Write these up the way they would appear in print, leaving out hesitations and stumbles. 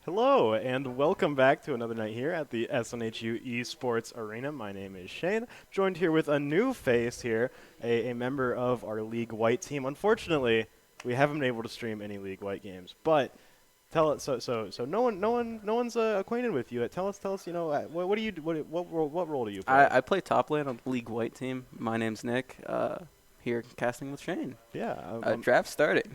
Hello, and welcome back to another night here at the SNHU Esports Arena. My name is Shane, joined here with a new face here, a member of our League White team. Unfortunately, we haven't been able to stream any League White games, but tell us. So no one's acquainted with you. Tell us. What do you do? What role do you play? I play top lane on the League White team. My name's Nick. Here casting with Shane. Yeah, Draft started.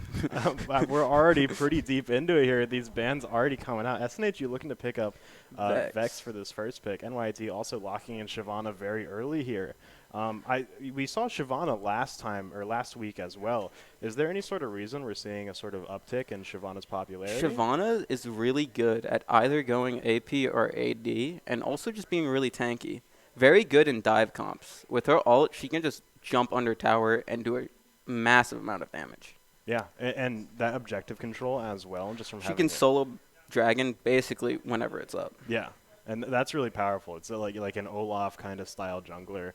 we're already pretty deep into it here. These bans already coming out. SNHU looking to pick up Vex for this first pick. NYT also locking in Shyvana very early here. We saw Shyvana last week as well. Is there any sort of reason we're seeing a sort of uptick in Shyvana's popularity? Shyvana is really good at either going AP or AD and also just being really tanky. Very good in dive comps. With her ult, she can just jump under tower and do a massive amount of damage. Yeah, and that objective control as well, just from She having can solo dragon basically whenever it's up. Yeah, and that's really powerful. It's like an Olaf kind of style jungler.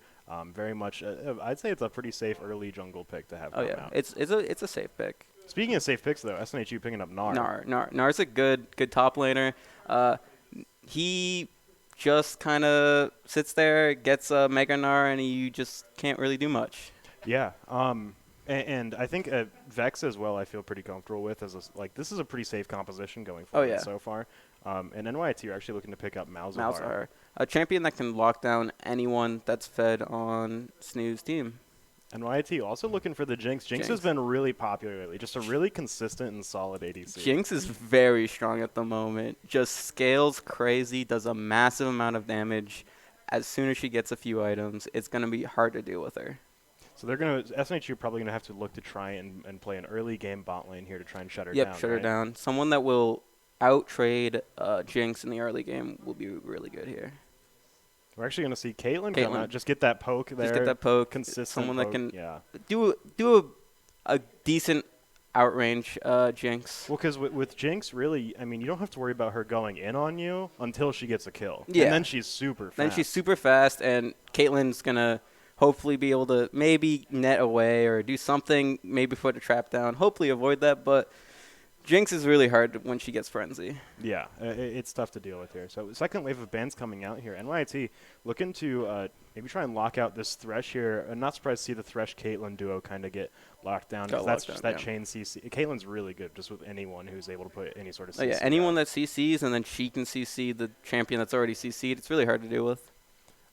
Very much, I'd say it's a pretty safe early jungle pick to have. Oh yeah, out. it's a safe pick. Speaking of safe picks though, SNHU picking up Gnar. Gnar's a good top laner. He just kind of sits there, gets a Mega Gnar, and you just can't really do much. Yeah. And I think Vex as well. I feel pretty comfortable with this is a pretty safe composition going forward so far. And NYT are actually looking to pick up Malzahar. A champion that can lock down anyone that's fed on SNHU's team. NYT also looking for the Jinx. Jinx has been really popular lately. Just a really consistent and solid ADC. Jinx is very strong at the moment. Just scales crazy, does a massive amount of damage. As soon as she gets a few items, it's going to be hard to deal with her. So SNHU probably going to have to look to try and play an early game bot lane here to try and shut her down. Yep, shut her down. Someone that will out-trade Jinx in the early game will be really good here. We're actually going to see Caitlyn come out. Just get that poke there. Just get that poke. Consistent Someone poke. that can yeah. do a decent outrange Jinx. Well, because with Jinx, really, I mean, you don't have to worry about her going in on you until she gets a kill. Yeah. And then she's super fast. And Caitlyn's going to hopefully be able to maybe net away or do something, maybe put a trap down. Hopefully avoid that, but Jinx is really hard when she gets frenzy. Yeah, it's tough to deal with here. So second wave of bans coming out here. NYT looking to maybe try and lock out this Thresh here. I'm not surprised to see the Thresh-Caitlyn duo kind of get locked down. That's just that chain CC. Caitlyn's really good just with anyone who's able to put any sort of CC. Oh, yeah, anyone that CCs and then she can CC the champion that's already CC'd. It's really hard to deal with.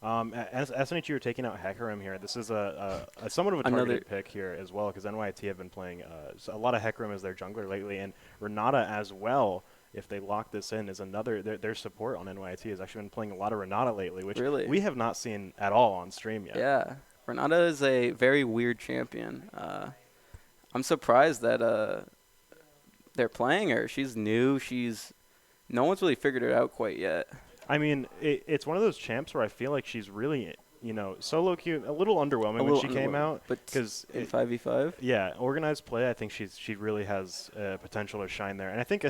As SNHU are taking out Hecarim here, this is a somewhat of a targeted pick here as well because NYT have been playing a lot of Hecarim as their jungler lately, and Renata as well. If they lock this in, is another their support on NYT has actually been playing a lot of Renata lately, which we have not seen at all on stream yet. Yeah, Renata is a very weird champion. I'm surprised that they're playing her. She's new. No one's really figured it out quite yet. I mean, it's one of those champs where I feel like she's really, solo queue, a little underwhelming when she came out. But because in 5v5? Yeah, organized play, I think she really has potential to shine there. And I think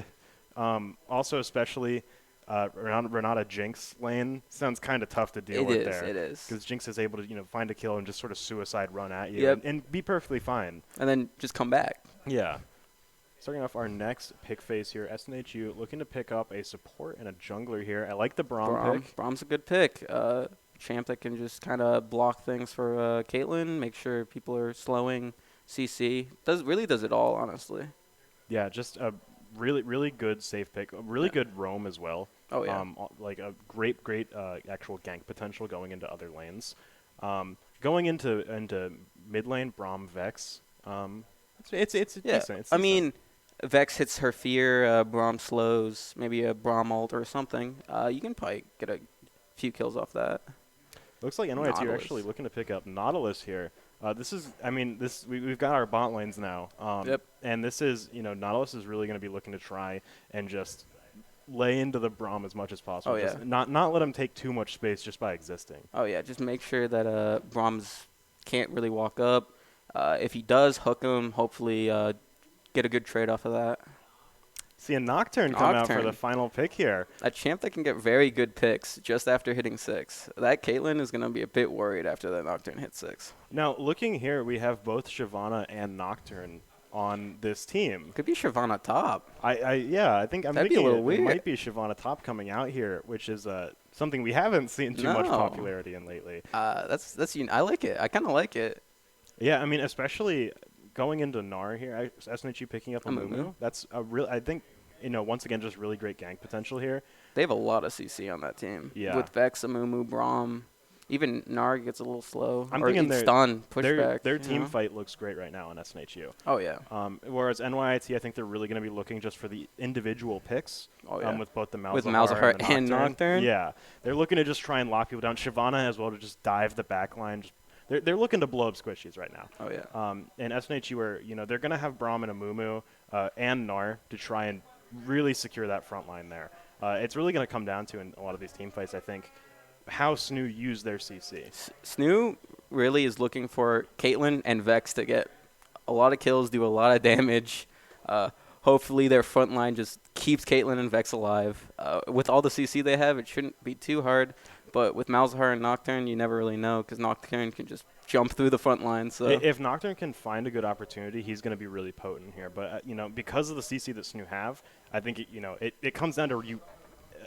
also especially Renata Jinx lane sounds kind of tough to deal with there. It is. Because Jinx is able to, find a kill and just sort of suicide run at you and be perfectly fine. And then just come back. Yeah. Starting off our next pick phase here, SNHU looking to pick up a support and a jungler here. I like the Braum pick. Braum's a good pick. Champ that can just kind of block things for Caitlyn, make sure people are slowing CC. Really does it all, honestly. Yeah, just a really good safe pick. A really good roam as well. Oh, yeah. Like a great actual gank potential going into other lanes. Going into mid lane, Braum Vex. It's decent. It's decent. Vex hits her fear, Braum slows, maybe a Braum ult or something. You can probably get a few kills off that. Looks like NYT are actually looking to pick up Nautilus here. We've got our bot lanes now. And this is, Nautilus is really going to be looking to try and just lay into the Braum as much as possible. Oh, yeah. Not let him take too much space just by existing. Oh, yeah. Just make sure that Braum's can't really walk up. If he does hook him, hopefully get a good trade off of that. See a Nocturne come out for the final pick here. A champ that can get very good picks just after hitting 6. That Caitlyn is going to be a bit worried after that Nocturne hits 6. Now, looking here, we have both Shyvana and Nocturne on this team. Could be Shavana top. Yeah, I think I'm That'd be a thinking little it weird. might be Shavana Top coming out here, which is something we haven't seen too much No. popularity in lately. I like it. I kind of like it. Yeah, I mean, especially going into Gnar here, SNHU picking up Amumu. Amumu. That's a real. I think once again, just really great gank potential here. They have a lot of CC on that team. Yeah. With Vex, Amumu, Braum. Even Narg gets a little slow. I'm or thinking even stun, pushback. their you team know? fight looks great right now on SNHU. Oh, yeah. Whereas NYT, I think they're really going to be looking just for the individual picks. Oh, yeah. With both the Malzahar, With Malzahar and, the and Nocturne. Yeah, they're looking to just try and lock people down. Shyvana as well to just dive the back line. They're looking to blow up squishies right now. Oh, yeah. And SNHU, where they're going to have Braum and Amumu and Gnar to try and really secure that front line there. It's really going to come down to, in a lot of these team fights, I think, how SNHU use their CC. SNHU really is looking for Caitlyn and Vex to get a lot of kills, do a lot of damage. Hopefully their front line just keeps Caitlyn and Vex alive. With all the CC they have, it shouldn't be too hard. But with Malzahar and Nocturne, you never really know because Nocturne can just jump through the front line. So if Nocturne can find a good opportunity, he's going to be really potent here. But because of the CC that SNHU have, I think it comes down to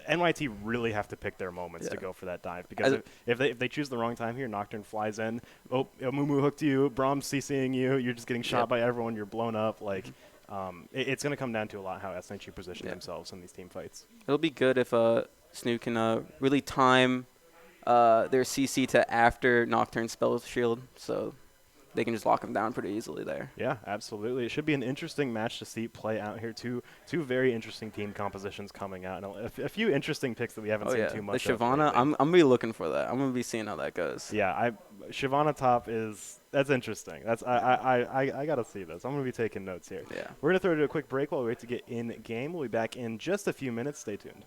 NYT really have to pick their moments to go for that dive because if they choose the wrong time here, Nocturne flies in. Oh, Amumu hooked you. Braum's CCing you. You're just getting shot by everyone. You're blown up. It's going to come down to a lot how SNHU position themselves in these team fights. It'll be good if SNHU can really time their CC to after Nocturne spells shield, so they can just lock them down pretty easily there. Yeah, absolutely. It should be an interesting match to see play out here. Two very interesting team compositions coming out, and a few interesting picks that we haven't seen too much the Shyvana, I'm gonna be looking for that. I'm gonna be seeing how that goes. Yeah, Shyvana top that's interesting. I gotta see this. I'm gonna be taking notes here. Yeah. We're gonna throw to a quick break while we wait to get in game. We'll be back in just a few minutes. Stay tuned.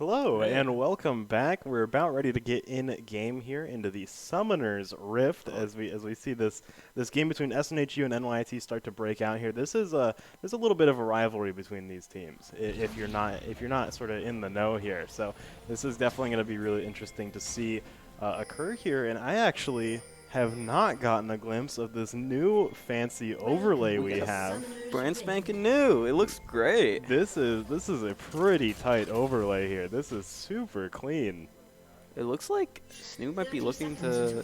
Hello Hey. and welcome back. We're about ready to get in game here into the Summoner's Rift as we see this game between SNHU and NYT start to break out here. There's a little bit of a rivalry between these teams if you're not sort of in the know here. So this is definitely going to be really interesting to see occur here. And I actually have not gotten a glimpse of this new fancy overlay we have. Brand spanking new. It looks great. This is a pretty tight overlay here. This is super clean. It looks like SNHU might be looking to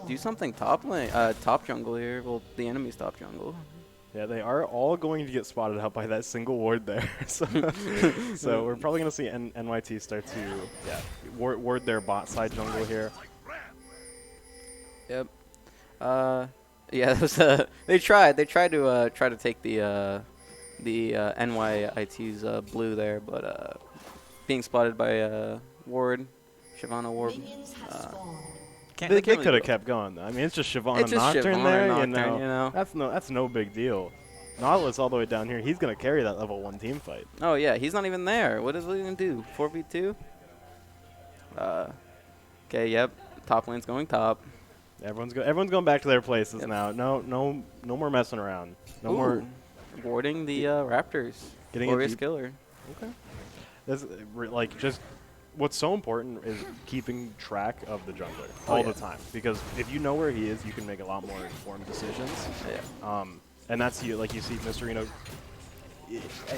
do something top lane, top jungle here. Well, the enemy's top jungle. Yeah, they are all going to get spotted out by that single ward there. so we're probably going to see NYT start to ward their bot side jungle here. Yep. Yeah, that was, they tried to take the NYIT's blue there, but being spotted by Ward, Shyvana Ward. They could have kept going though. I mean, it's just Shyvana It's just Nocturne Shyvana there, Nocturne, you know. That's no big deal. Nautilus all the way down here. He's going to carry that level 1 team fight. Oh yeah, he's not even there. What is he gonna do? 4v2? Okay, yep. Top lane's going top. Everyone's going back to their places now. No more messing around. No more warding the Raptors. Getting Glorious a deep killer. Okay. That's like just what's so important is keeping track of the jungler all the time, because if you know where he is, you can make a lot more informed decisions. Yeah. And that's like you see Mr. Reno.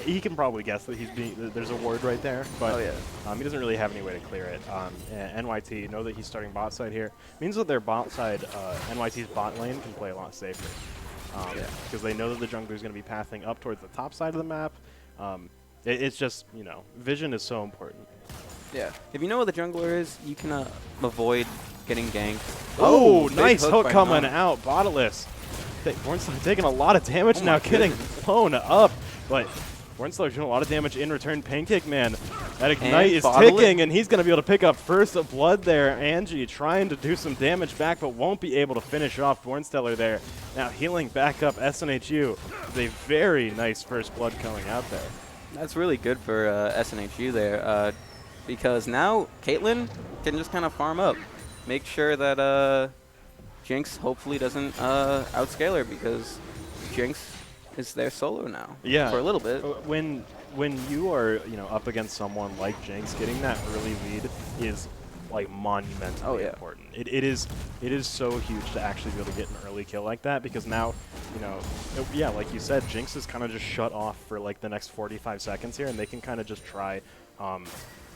He can probably guess that there's a ward right there, but he doesn't really have any way to clear it. And NYT know that he's starting bot side here. Means that their bot side, NYT's bot lane can play a lot safer. Because they know that the jungler is going to be pathing up towards the top side of the map. It's just, vision is so important. Yeah. If you know what the jungler is, you can avoid getting ganked. Oh, Big nice hook by coming Num. out. Botalus. Bornstein taking a lot of damage Oh now, my getting goodness. blown up. But Bornstein doing a lot of damage in return. Pancake Man. That Ignite is Botalus- ticking, and he's going to be able to pick up first blood there. Angie trying to do some damage back, but won't be able to finish off Bornsteller there. Now healing back up SNHU. With a very nice first blood coming out there. That's really good for SNHU there, because now Caitlyn can just kind of farm up. Make sure that Jinx hopefully doesn't outscale her, because Jinx is their solo now. Yeah. For a little bit. When you are up against someone like Jinx, getting that early lead is like monumentally important. It is so huge to actually be able to get an early kill like that, because now like you said, Jinx is kind of just shut off for like the next 45 seconds here, and they can kind of just try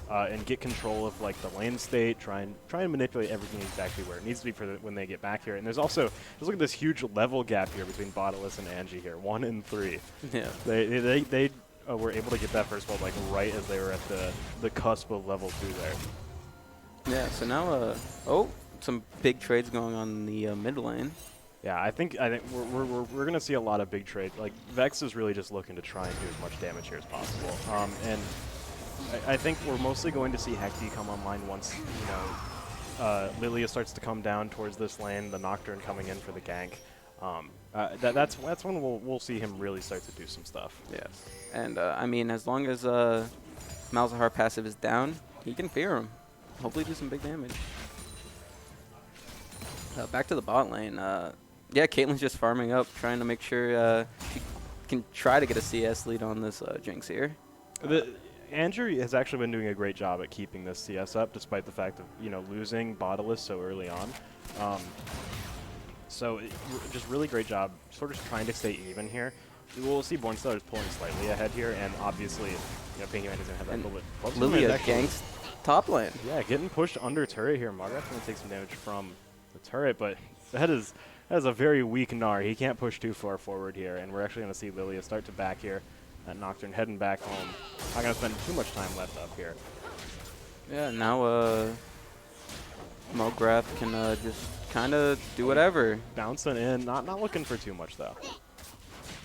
and get control of like the lane state, try and manipulate everything exactly where it needs to be for when they get back here. And there's also, just look at this huge level gap here between Botalus and Angie here, 1 and 3. Yeah. They were able to get that first blood like right as they were at the cusp of level 2 there. Yeah, so now, some big trades going on in the mid lane. Yeah, I think we're gonna see a lot of big trades. Like Vex is really just looking to try and do as much damage here as possible. And I think we're mostly going to see Hecti come online once Lilia starts to come down towards this lane. The Nocturne coming in for the gank. That's when we'll see him really start to do some stuff. Yes, and I mean, as long as Malzahar passive is down, he can fear him. Hopefully do some big damage. Back to the bot lane. Yeah, Caitlyn's just farming up, trying to make sure she can try to get a CS lead on this Jinx here. Andrew has actually been doing a great job at keeping this CS up, despite the fact of losing Botalus so early on. Just really great job, sort of trying to stay even here. We'll see Bornsteller is pulling slightly ahead here, and obviously, Pinky Man doesn't have that little bit. Lilia ganks top lane. Yeah, getting pushed under turret here. Margaret's going to take some damage from the turret, but that is a very weak Gnar. He can't push too far forward here, and we're actually going to see Lilia start to back here. That Nocturne heading back home. Not going to spend too much time left up here. Yeah, now Mograth can just kind of do whatever. Bouncing in, not looking for too much though.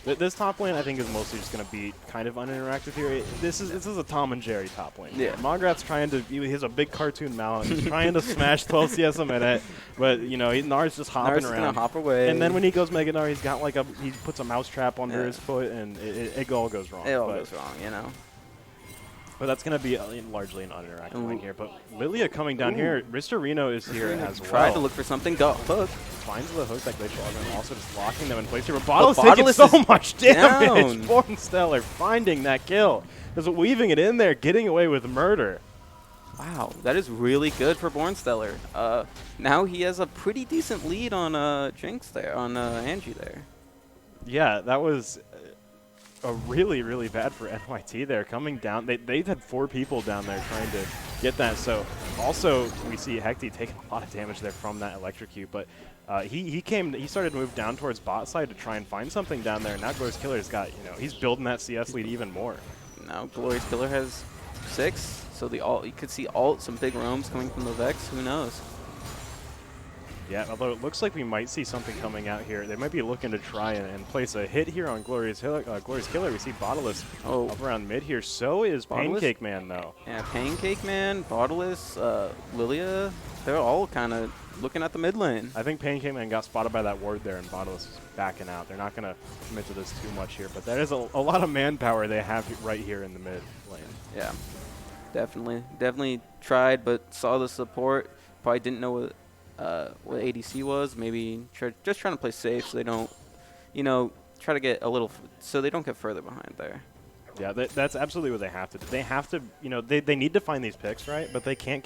This top lane, I think, is mostly just going to be kind of uninteractive here. This is a Tom and Jerry top lane. Yeah. Mograth's trying to, he has a big cartoon mount. He's trying to smash 12 CS a minute, but Gnar's just hopping around. Gonna hop away. And then when he goes Mega Gnar, he's got like he puts a mouse trap under his foot, and it all goes wrong. It all goes wrong, But that's going to be largely an uninteractive lane here. But Lilia coming down here. Mr. Reno is here as well. Tried to look for something. Got hooked. Finds the hook that Glacial Augment, also just locking them in place here. But Bottle's taking so much damage. Bornstellar finding that kill. Just weaving it in there, getting away with murder. Wow, that is really good for Bornstellar. Now he has a pretty decent lead on Jinx there, on Angie there. Yeah, that was a really, really bad for NYT there. Coming down, they had 4 people down there trying to get that. So also we see Hecty taking a lot of damage there from that electrocute, but he started to move down towards bot side to try and find something down there. And now Glorious Killer's got, he's building that CS lead even more. Now Glorious Killer has 6, so the ult, you could see some big roams coming from the Vex. Who knows? Yeah, although it looks like we might see something coming out here. They might be looking to try and place a hit here on Glorious Killer. We see Bottleless up around mid here. So is Pancake Man, though. Yeah, Pancake Man, Bottleless, Lilia, they're all kind of looking at the mid lane. I think Pancake Man got spotted by that ward there, and Bottleless is backing out. They're not going to commit to this too much here, but that is a lot of manpower they have right here in the mid lane. Yeah, definitely tried, but saw the support. Probably didn't know what ADC was. Maybe just trying to play safe so they don't, try to get a little, so they don't get further behind there. Yeah, that's absolutely what they have to do. They have to, they need to find these picks, right? But they can't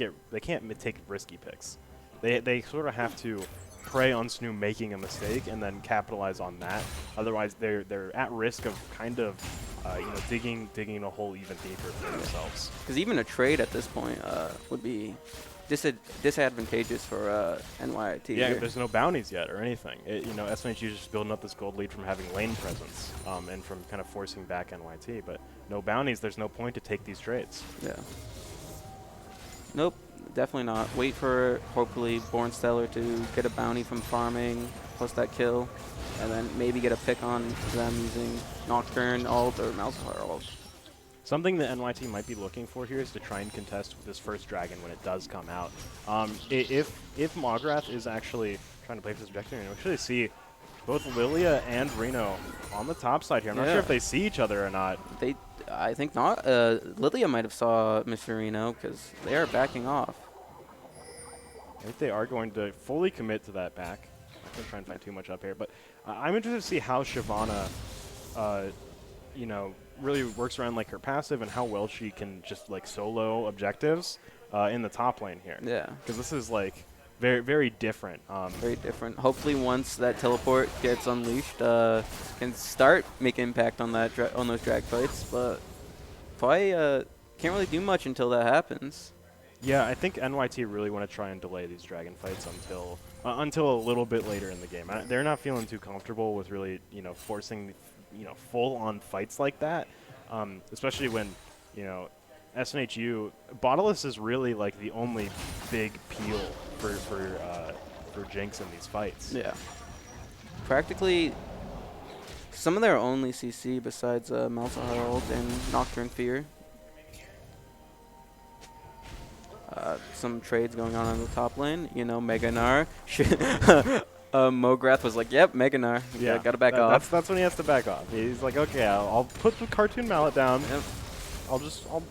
take risky picks. They sort of have to prey on SNHU making a mistake and then capitalize on that. Otherwise, they're at risk of kind of, digging a hole even deeper for themselves. Because even a trade at this point would be disadvantageous for NYT. Yeah, here. there's no bounties yet or anything. SNHU is just building up this gold lead from having lane presence and from kind of forcing back NYT. But no bounties, there's no point to take these trades. Yeah. Nope, definitely not. Wait for, hopefully, Bornstellar to get a bounty from farming, post that kill, and then maybe get a pick on them using Nocturne ult or Malzahar ult. Something that NYT might be looking for here is to try and contest this first dragon when it does come out. If Mograth is actually trying to play for this objective, you actually see both Lilia and Reno on the top side here. I'm not sure if they see each other or not. I think not. Lilia might have saw Mr. Reno because they are backing off. I think they are going to fully commit to that back. I'm not going to try and find too much up here, but I'm interested to see how Shyvana, really works around like her passive and how well she can just like solo objectives in the top lane here. Yeah. Because this is like very, very different. Very different. Hopefully once that teleport gets unleashed, can start make impact on that on those drag fights, but probably can't really do much until that happens. Yeah, I think NYT really want to try and delay these dragon fights until a little bit later in the game. They're not feeling too comfortable with really, forcing, full-on fights like that, especially when, SNHU, Bottleless is really like the only big peel for Jinx in these fights. Yeah. Practically some of their only CC besides Malzahar ult and Nocturne Fear. Some trades going on the top lane. Mega Gnar. Mograth was like, "Yep, Mega Gnar. Yeah, gotta back off." That's when he has to back off. He's like, "Okay, I'll put the cartoon mallet down. Yep.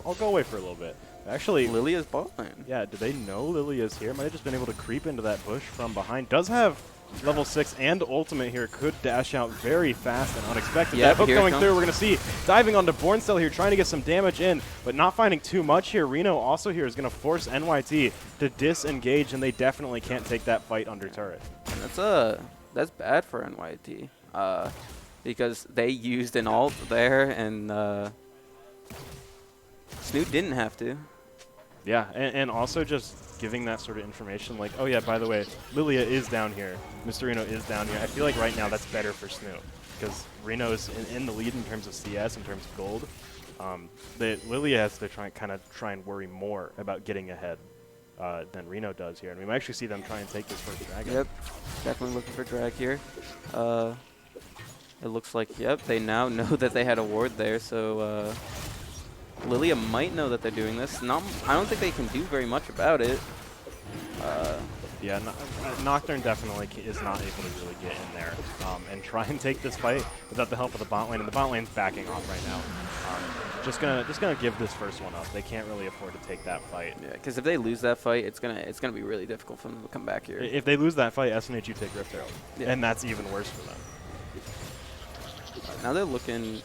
I'll go away for a little bit." Actually, Lilia's bot lane. Yeah, did they know Lilia's here? Might have just been able to creep into that bush from behind. Does have level 6 and ultimate here. Could dash out very fast and unexpected. That hook going through. We're going to see diving onto Bornstellar here, trying to get some damage in, but not finding too much here. Reno also here is going to force NYT to disengage, and they definitely can't take that fight under turret. And that's bad for NYT because they used an ult there, and SNHU didn't have to. Yeah, and also just giving that sort of information like, oh yeah, by the way, Lilia is down here. Mr. Reno is down here. I feel like right now that's better for SNHU because Reno is in the lead in terms of CS, in terms of gold. Lilia has to try and worry more about getting ahead than Reno does here. And we might actually see them try and take this first dragon. Yep, definitely looking for drag here. It looks like, yep, they now know that they had a ward there, so Lilia might know that they're doing this. I don't think they can do very much about it. Yeah, Nocturne definitely is not able to really get in there and try and take this fight without the help of the bot lane. And the bot lane's backing off right now. just gonna give this first one up. They can't really afford to take that fight. Yeah, because if they lose that fight, it's gonna be really difficult for them to come back here. If they lose that fight, SNHU take Rift Herald, Yeah. and that's even worse for them. Now they're looking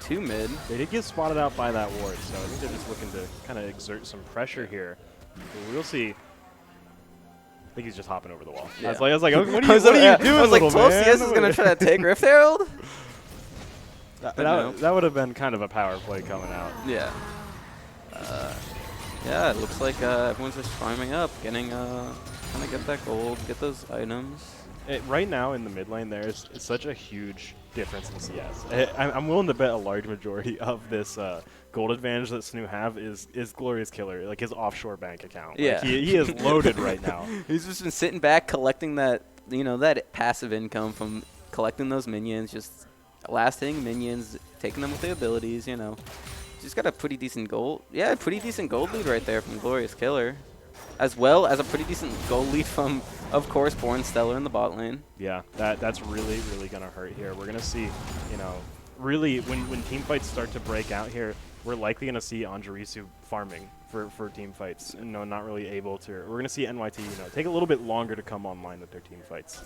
too mid. They did get spotted out by that ward, so I think they're just looking to kind of exert some pressure here. We'll see. I think he's just hopping over the wall. Yeah. I was like, what are you, what what are you doing, I was like, little 12 man? CS is going to try to take Rift Herald? That would have been kind of a power play coming out. Yeah. Yeah, it looks like everyone's just farming up, getting, trying to get that gold, get those items. Right now in the mid lane, there's such a huge difference in CS. I'm willing to bet a large majority of this gold advantage that SNHU have is Glorious Killer, like his offshore bank account. Yeah. Like he is loaded right now. He's just been sitting back, collecting that, that passive income from collecting those minions, just last hitting minions, taking them with the abilities, Just got a pretty decent gold. Yeah, pretty decent gold lead right there from Glorious Killer. As well as a pretty decent gold lead from, of course, Born Stellar in the bot lane. Yeah, that's really, really going to hurt here. We're going to see, really when team fights start to break out here, we're likely going to see Anjarisu farming for team fights. Not really able to. We're going to see NYT, take a little bit longer to come online with their team fights.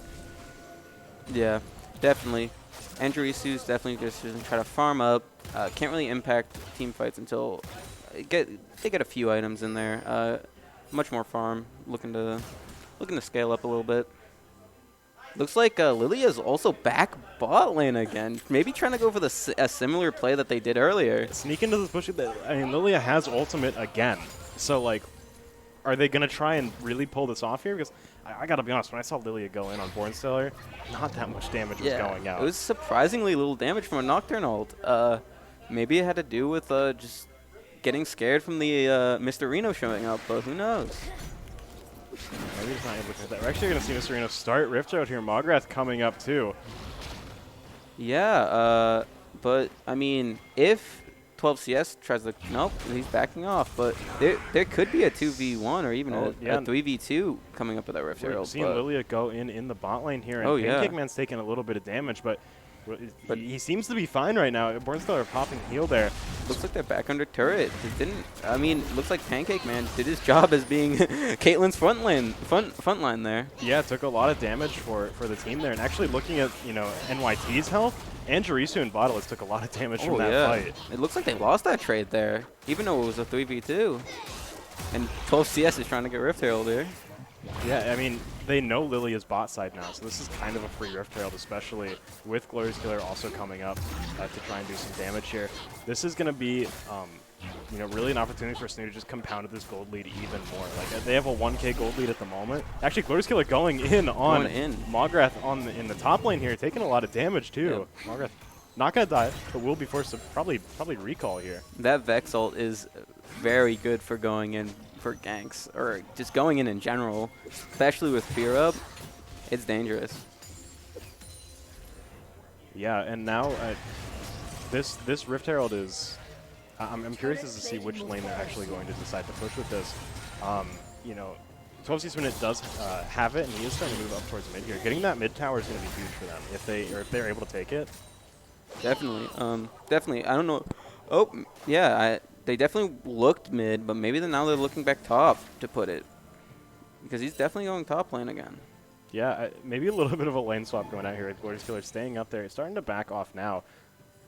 Yeah, definitely. Anjurisu's definitely just going to try to farm up. Can't really impact team fights until they get a few items in there. Much more farm, looking to scale up a little bit. Looks like Lilia's also back bot lane again. Maybe trying to go for a similar play that they did earlier. Sneak into this push. Lilia has ultimate again. So, like, are they going to try and really pull this off here? Because I got to be honest, when I saw Lilia go in on Born Stellar, not that much damage was going out. It was surprisingly little damage from a Nocturne ult. Maybe it had to do with just getting scared from the Mr. Reno showing up, but who knows? Maybe he's not able to hit that. We're actually going to see Mr. Reno start Rift out here. Mograth coming up too. Yeah, but I mean, if 12CS tries to, nope, he's backing off. But there could be a 2v1 or even a 3v2 coming up with that Rift Herald. We're seeing Lilia go in the bot lane here, and Pancake Man's taking a little bit of damage, but he seems to be fine right now. Bornstellar popping heal there. Looks like they're back under turret. Looks like Pancake Man did his job as being Caitlyn's front line there. Yeah, took a lot of damage for the team there. And actually looking at, NYT's health, Anjarisu and Bottles took a lot of damage from that fight. It looks like they lost that trade there, even though it was a 3v2. And 12CS is trying to get Rift Herald here. Yeah, I mean, they know Lilia's bot side now, so this is kind of a free Rift Herald, especially with Glorious Killer also coming up to try and do some damage here. This is going to be, really an opportunity for SNHU to just compound this gold lead even more. Like, they have a 1K gold lead at the moment. Actually, Glorious Killer going in on Mograth in the top lane here, taking a lot of damage too. Yep. Mograth not going to die, but will be forced to probably recall here. That Vex ult is very good for going in for ganks, or just going in general, especially with Fear Up. It's dangerous. Yeah, and now this Rift Herald is... I'm curious to see which lane they're actually going to decide to push with this. 12C Minute does have it, and he is starting to move up towards mid here. Getting that mid tower is going to be huge for them if they're able to take it. Definitely. Definitely. I don't know. Oh, yeah. They definitely looked mid, but maybe now they're looking back top to put it. Because he's definitely going top lane again. Yeah, maybe a little bit of a lane swap going out here with Glorious Killer staying up there. Starting to back off now.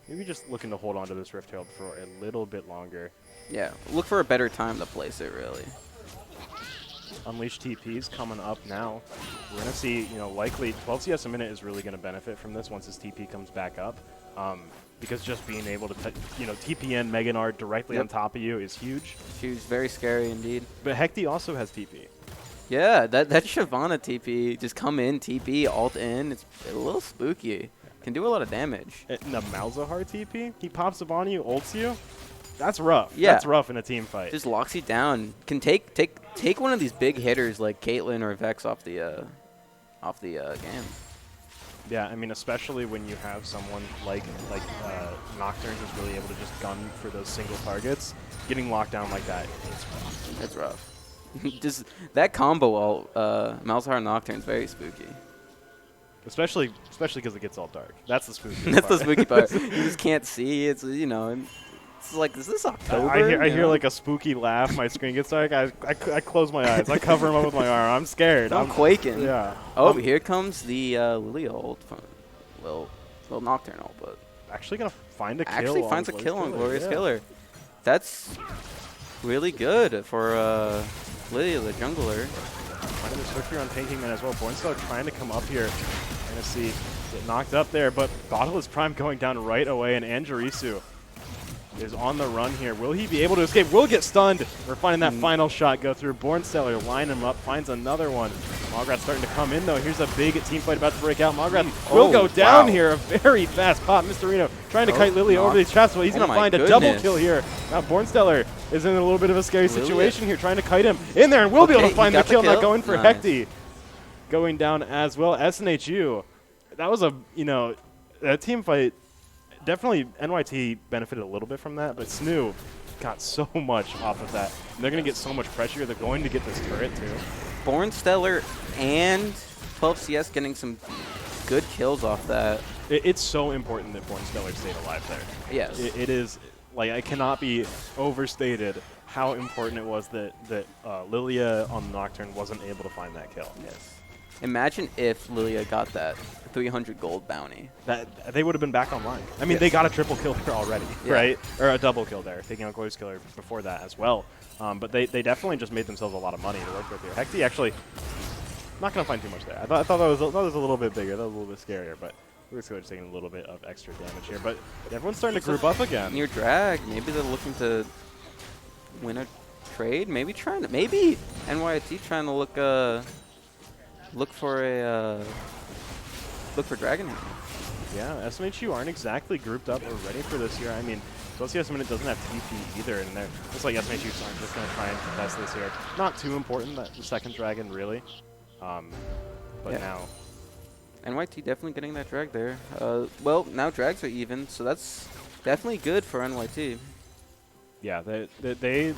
Maybe just looking to hold on to this Rift Herald for a little bit longer. Yeah, look for a better time to place it, really. Unleash TP's coming up now. We're going to see, likely 12 CS a minute is really going to benefit from this once his TP comes back up. Because just being able to, TPN Meganard directly on top of you is huge. Huge, very scary indeed. But Hecty also has TP. Yeah, that Shyvana TP, just come in, TP, ult in, it's a little spooky. Can do a lot of damage. And the Malzahar TP, he pops up on you, ults you. That's rough. Yeah. That's rough in a team fight. Just locks you down. Can take one of these big hitters like Caitlyn or Vex off the game. Yeah, I mean, especially when you have someone like Nocturne who's really able to just gun for those single targets. Getting locked down like that, it's rough. That's rough. Just that combo all Malzahar Nocturne is very spooky. Especially because it gets all dark. That's the spooky part. That's the spooky part. You just can't see. It's It's like, is this October? I hear like a spooky laugh. My screen gets dark. I close my eyes. I cover them up with my arm. I'm scared. I'm quaking. Yeah. Oh, here comes the Lilia ult. Well, Nocturnal, but Actually gonna find a kill. Actually finds a kill on Glorious Killer. That's really good for Lilia, the jungler. Finding the switch here on Tanking Man as well. Bornsteller trying to come up here. Gonna see get knocked up there, but Bottomless Prime going down right away, and Anjarisu is on the run here. Will he be able to escape? Will get stunned. We're finding that final shot go through. Bornsteller line him up, finds another one. Magrath's starting to come in though. Here's a big team fight about to break out. Magrath will go down here. A very fast pop. Mr. Reno trying to kite Lilia over these traps, but he's going to find a double kill here. Now Bornsteller is in a little bit of a scary situation here, trying to kite him in there, and will be able to find the kill. Not going for Hecty. Going down as well. SNHU. That was that team fight. Definitely NYT benefited a little bit from that, but SNHU got so much off of that. And they're going to get so much pressure. They're going to get this turret too. Bornsteller and 12CS getting some good kills off that. It's so important that Bornsteller stayed alive there. Yes. It is, like, it cannot be overstated how important it was that Lilia on the Nocturne wasn't able to find that kill. Yes. Imagine if Lilia got that 300 gold bounty. That they would have been back online. I mean, they got a triple kill there already, right? Or a double kill there, taking out Glorious Killer before that as well. But they definitely just made themselves a lot of money to work with here. Hecty actually not going to find too much there. I thought that was a little bit bigger. That was a little bit scarier, but Glorious Killer taking a little bit of extra damage here. But everyone's starting to group up again. Near drag, maybe they're looking to win a trade. Maybe NYT trying to look for Dragon here. Yeah, SNHU aren't exactly grouped up or ready for this here. I mean, SLCS Minute doesn't have TP either, and it looks like SNHU aren't just going to try and contest this here. Not too important, that the second Dragon, really. But now... NYT definitely getting that drag there. Well, now drags are even, so that's definitely good for NYT. Yeah, SNHU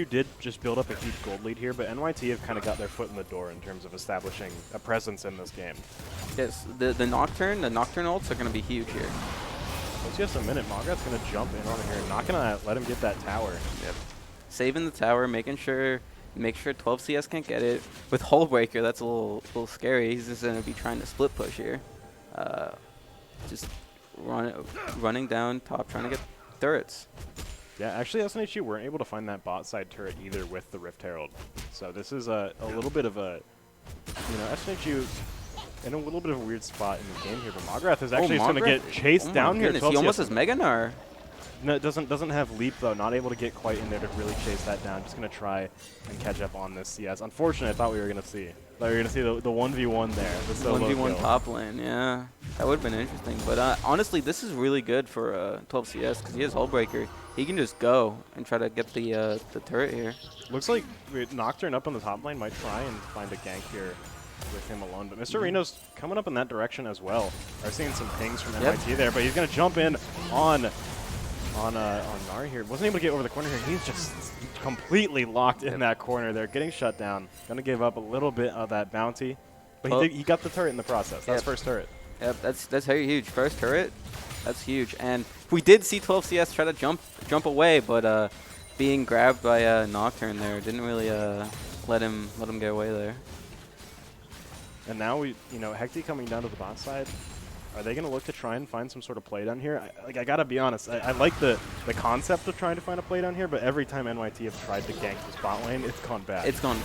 did just build up a huge gold lead here, but NYT have kind of got their foot in the door in terms of establishing a presence in this game. Yes, the Nocturne ults are going to be huge here. Let's just a minute. Magrath's going to jump in on here. Not going to let him get that tower. Yep. Saving the tower, make sure 12CS can't get it. With Hullbreaker, that's a little scary. He's just going to be trying to split push here. Just running down top, trying to get turrets. Yeah, actually SNHU weren't able to find that bot side turret either with the Rift Herald. So this is a little bit of a, SNHU in a little bit of a weird spot in the game here. But Magrath is actually going to get chased down here. He almost has Mega Gnar. No, doesn't have leap though. Not able to get quite in there to really chase that down. Just going to try and catch up on this CS. Unfortunately, I thought we were going to see. Thought we were going to see the 1v1 there. The solo 1v1 kill. top lane, yeah. That would have been interesting. But honestly, this is really good for 12CS because he has Hullbreaker. He can just go and try to get the turret here. Looks like Nocturne up on the top lane might try and find a gank here with him alone. But Mr. Reno's coming up in that direction as well. We're seeing some pings from NYT there, but he's going to jump in on Gnar here. Wasn't able to get over the corner here. He's just completely locked in that corner there, getting shut down. Going to give up a little bit of that bounty. But he got the turret in the process. That's first turret. Yep, that's very huge. First turret, that's huge. And we did see 12CS try to jump away, but being grabbed by Nocturne there didn't really let him get away there. And now Hecty coming down to the bot side. Are they going to look to try and find some sort of play down here? I got to be honest. I like the concept of trying to find a play down here, but every time NYT have tried to gank the spot lane, it's gone bad. It's gone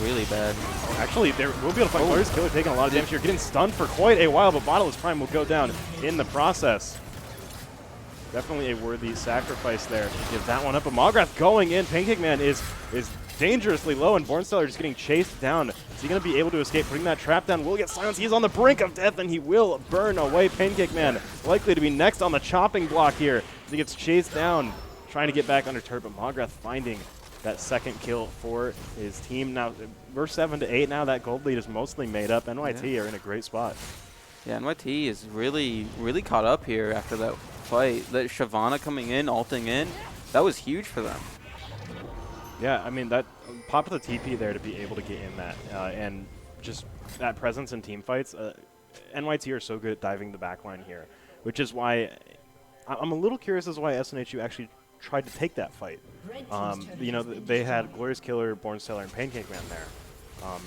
really bad. Actually, we'll be able to find Glorious Killer taking a lot of damage here, getting stunned for quite a while, but Bottomless Prime will go down in the process. Definitely a worthy sacrifice there to give that one up. But Magrath going in. Pancake Man is dangerously low, and Bornsteller just getting chased down. Is he going to be able to escape? Putting that trap down will get silenced. He is on the brink of death, and he will burn away. Pancake Man likely to be next on the chopping block here as he gets chased down, trying to get back under turret. But Magrath finding that second kill for his team. Now, we're 7-8 now. That gold lead is mostly made up. NYT are in a great spot. Yeah, NYT is really caught up here after that fight. That Shyvana coming in, ulting in, that was huge for them. Yeah, I mean, that pop of the TP there to be able to get in that, and just that presence in team fights. NYT are so good at diving the backline here, which is why I'm a little curious as to why SNHU actually tried to take that fight. You know, they had Glorious Killer, Born Stellar, and Pancake Man there.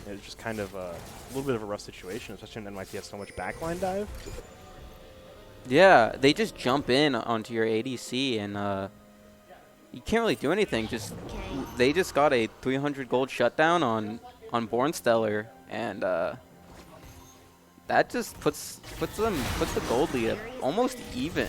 It was just kind of a little bit of a rough situation, especially when NYT has so much backline dive. Yeah, they just jump in onto your ADC, and you can't really do anything. They just got a 300 gold shutdown on Born Stellar, and that just puts the gold lead at almost even.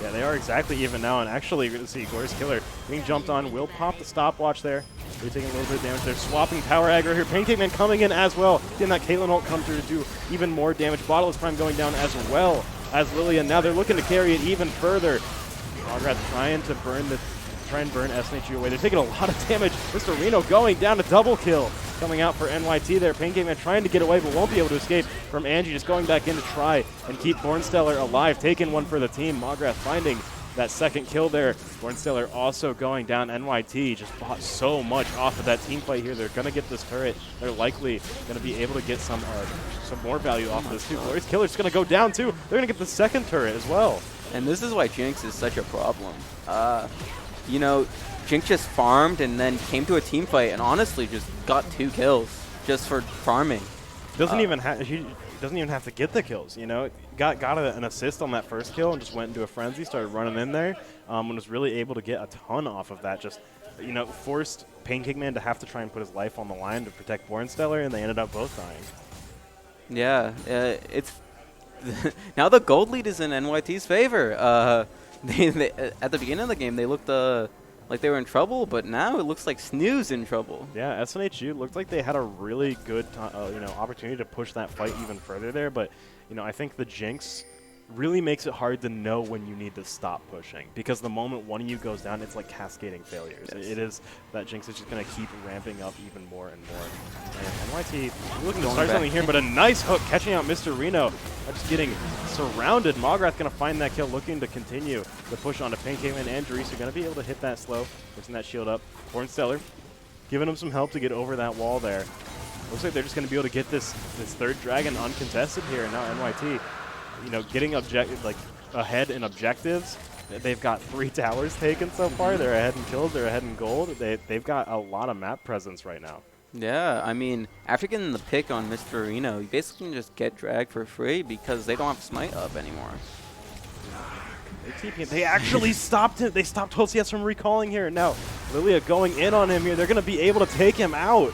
Yeah, they are exactly even now, and actually, you're going to see Glorious Killer being jumped on. Will pop the stopwatch there. They're taking a little bit of damage. They're swapping tower aggro here. Pancake Man coming in as well. Getting that Caitlyn ult come through to do even more damage. Bottomless Prime going down as well as Lilia. Now they're looking to carry it even further. Progress trying to burn SNHU away. They're taking a lot of damage. Mr. Reno going down to double kill. Coming out for NYT there. Pancake Man trying to get away but won't be able to escape from Angie. Just going back in to try and keep Born Stellar alive. Taking one for the team. Magrath finding that second kill there. Born Stellar also going down. NYT just bought so much off of that team fight here. They're going to get this turret. They're likely going to be able to get some more value off of this too. Glorious Killer's going to go down too. They're going to get the second turret as well. And this is why Jinx is such a problem. You know, Jinx just farmed and then came to a team fight and honestly just got 2 kills just for farming. Doesn't even have to get the kills, you know. Got an assist on that first kill and just went into a frenzy, started running in there, and was really able to get a ton off of that. Just, you know, forced Pancake Man to have to try and put his life on the line to protect Born Stellar, and they ended up both dying. Yeah, it's now the gold lead is in NYT's favor. They at the beginning of the game they looked like they were in trouble, but now it looks like SNHU's in trouble. Yeah, SNHU looked like they had a really good you know, opportunity to push that fight even further there, but you know, I think the Jinx really makes it hard to know when you need to stop pushing, because the moment one of you goes down, it's like cascading failures. Yes. It is that Jinx is just going to keep ramping up even more and more. And NYT looking to start something here, but a nice hook catching out Mr. Reno. Just getting surrounded. Magrath going to find that kill, looking to continue the push onto Pancake Man and Dries are going to be able to hit that slow, pushing that shield up. Born Stellar giving him some help to get over that wall there. Looks like they're just going to be able to get this third dragon uncontested here. And now NYT, you know, getting ahead in objectives. They've got 3 towers taken so far. They're ahead in kills. They're ahead in gold. They've got a lot of map presence right now. Yeah, I mean, after getting the pick on Mr. Reno, you basically can just get dragged for free because they don't have Smite up anymore. They actually stopped him. They stopped 12 CS from recalling here. Now, Lilia going in on him here. They're going to be able to take him out.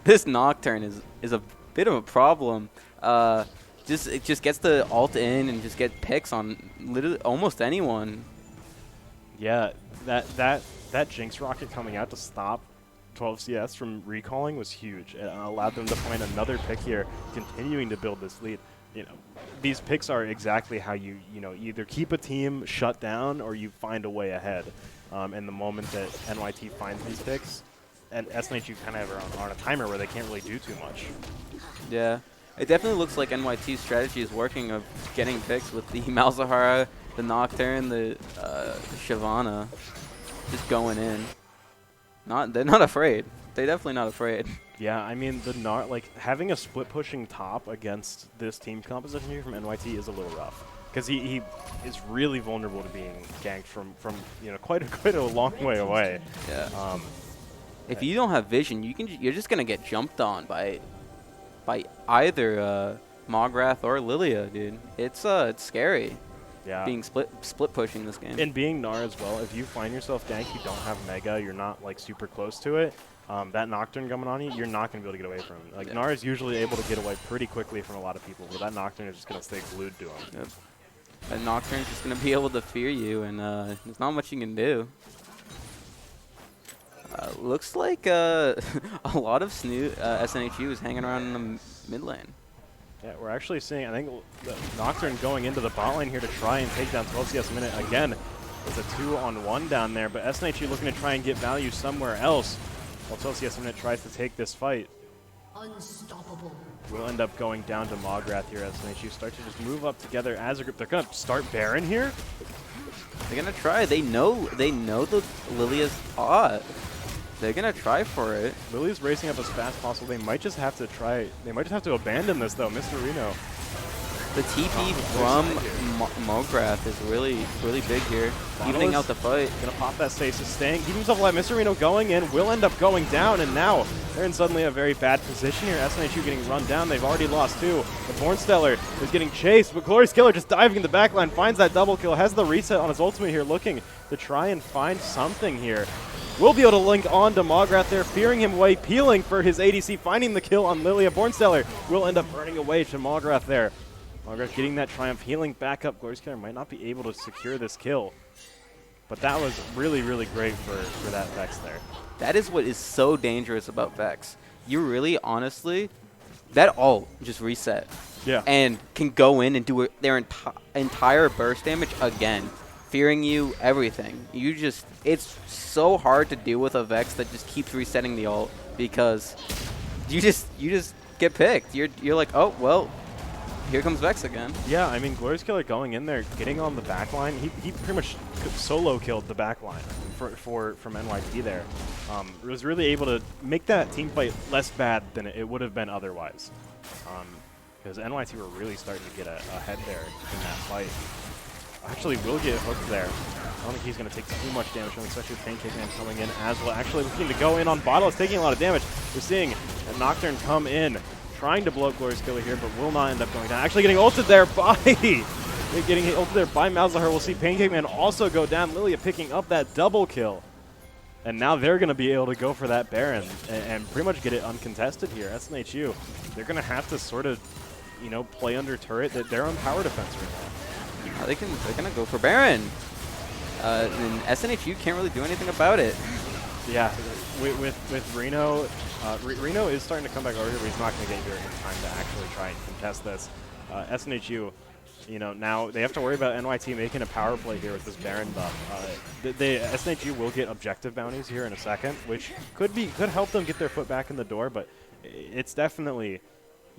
This Nocturne is a bit of a problem. It just gets the ult in and just get picks on literally almost anyone. Yeah, that Jinx rocket coming out to stop 12 CS from recalling was huge. It allowed them to find another pick here, continuing to build this lead. You know, these picks are exactly how you know, either keep a team shut down or you find a way ahead. And the moment that NYT finds these picks, and SNHU kind of are on a timer where they can't really do too much. Yeah, it definitely looks like NYT's strategy is working of getting picks with the Malzahara, the Nocturne, the Shyvana, just going in. They're not afraid. They're definitely not afraid. Yeah, I mean, having a split pushing top against this team composition here from NYT is a little rough, because he is really vulnerable to being ganked from you know, quite a long way away. Yeah. If you don't have vision, you're just gonna get jumped on by either Magrath or Lilia, dude. It's scary. Yeah. Being split pushing this game. And being Gnar as well, if you find yourself ganked, you don't have Mega, you're not like super close to it, that Nocturne coming on you, you're not going to be able to get away from him. Like, Gnar is usually able to get away pretty quickly from a lot of people, but that Nocturne is just going to stay glued to him. Yep. That Nocturne is just going to be able to fear you, and there's not much you can do. Looks like a lot of SNHU is hanging around in the mid lane. Yeah, we're actually seeing, I think, the Nocturne going into the bot lane here to try and take down 12 CS a minute. Again, it's a 2-on-1 down there, but SNHU looking to try and get value somewhere else while 12 CS a minute tries to take this fight. Unstoppable. We'll end up going down to Magrath here as SNHU start to just move up together as a group. They're going to start Baron here? They're going to try. They know the Lilia's hot. They're gonna try for it. Lily's racing up as fast as possible. They might just have to try. They might just have to abandon this though. Mr. Reno The TP from Mograth is really big here, evening out the fight. Gonna pop that stasis, staying, keep himself alive. Mr. Reno going in, will end up going down, and now they're in suddenly a very bad position here. SNHU getting run down. They've already lost 2. The Bornsteller is getting chased, but Glorious Killer just diving in the backline, finds that double kill, has the reset on his ultimate here, looking to try and find something here. Will be able to link on to Mograth there, fearing him away, peeling for his ADC, finding the kill on Lilia. Bornsteller will end up burning away to Mograth there. Mograth getting that triumph, healing back up. Glorious Killer might not be able to secure this kill, but that was really great for that Vex there. That is what is so dangerous about Vex. You really, honestly, that ult just reset. Yeah. And can go in and do their entire burst damage again, fearing you, everything. It's so hard to deal with a Vex that just keeps resetting the ult because you just get picked. You're like, oh well, here comes Vex again. Yeah, I mean, Glorious Killer going in there, getting on the back line. He pretty much solo killed the back line from NYT there. Was really able to make that team fight less bad than it would have been otherwise. Because NYT were really starting to get ahead there in that fight. Actually will get hooked there. I don't think he's going to take too much damage, especially with Pancake Man coming in as well. Actually looking to go in on Bottle. It's taking a lot of damage. We're seeing a Nocturne come in, trying to blow up Glorious Killer here, but will not end up going down. Actually getting ulted there by Malzahar. We'll see Pancake Man also go down. Lilia picking up that double kill. And now they're going to be able to go for that Baron and pretty much get it uncontested here. SNHU, they're going to have to sort of, play under turret. They're on power defense right now. They're gonna go for Baron. And SNHU can't really do anything about it. Yeah, with Reno, Reno is starting to come back over here, but he's not going to get here in time to actually try and contest this. SNHU, now they have to worry about NYT making a power play here with this Baron buff. SNHU will get objective bounties here in a second, which could help them get their foot back in the door, but it's definitely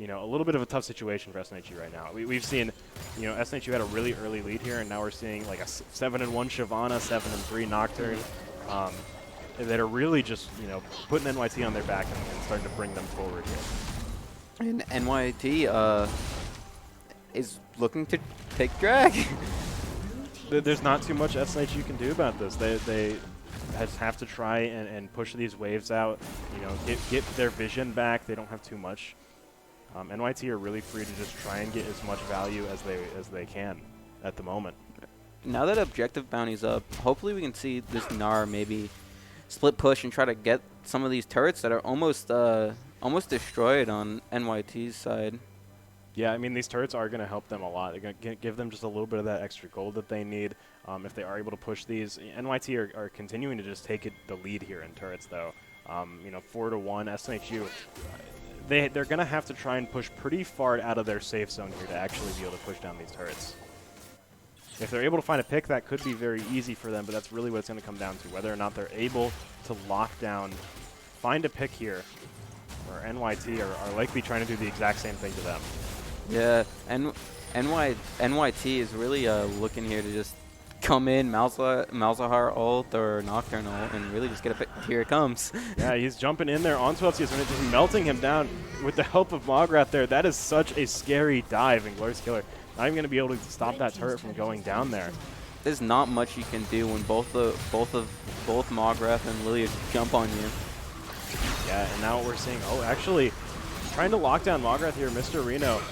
a little bit of a tough situation for SNHU right now. We've seen, SNHU had a really early lead here, and now we're seeing like a 7-1 Shyvana, 7-3 Nocturne, that are really just, putting NYT on their back and starting to bring them forward here. And NYT is looking to take drag. There's not too much SNHU can do about this. They have to try and push these waves out, get their vision back. They don't have too much. NYT are really free to just try and get as much value as they can at the moment. Now that objective bounty's up, hopefully we can see this Gnar maybe split push and try to get some of these turrets that are almost destroyed on NYT's side. Yeah, I mean, these turrets are going to help them a lot. They're going to give them just a little bit of that extra gold that they need if they are able to push these. NYT are continuing to just take the lead here in turrets, though. 4-1 SNHU. They're going to have to try and push pretty far out of their safe zone here to actually be able to push down these turrets. If they're able to find a pick, that could be very easy for them, but that's really what it's going to come down to, whether or not they're able to lock down, find a pick here, or NYT are likely trying to do the exact same thing to them. Yeah, and NYT is really looking here to just come in, Malzahar ult or Nocturne ult, and really just get a pick. Here it comes. Yeah, he's jumping in there onto Celsius and just melting him down with the help of Mograth there. That is such a scary dive, and Glorious Killer not even going to be able to stop that turret from going down there. There's not much you can do when both Mograth and Lilia jump on you. Yeah, and now what we're seeing, actually, trying to lock down Mograth here, Mr. Reno.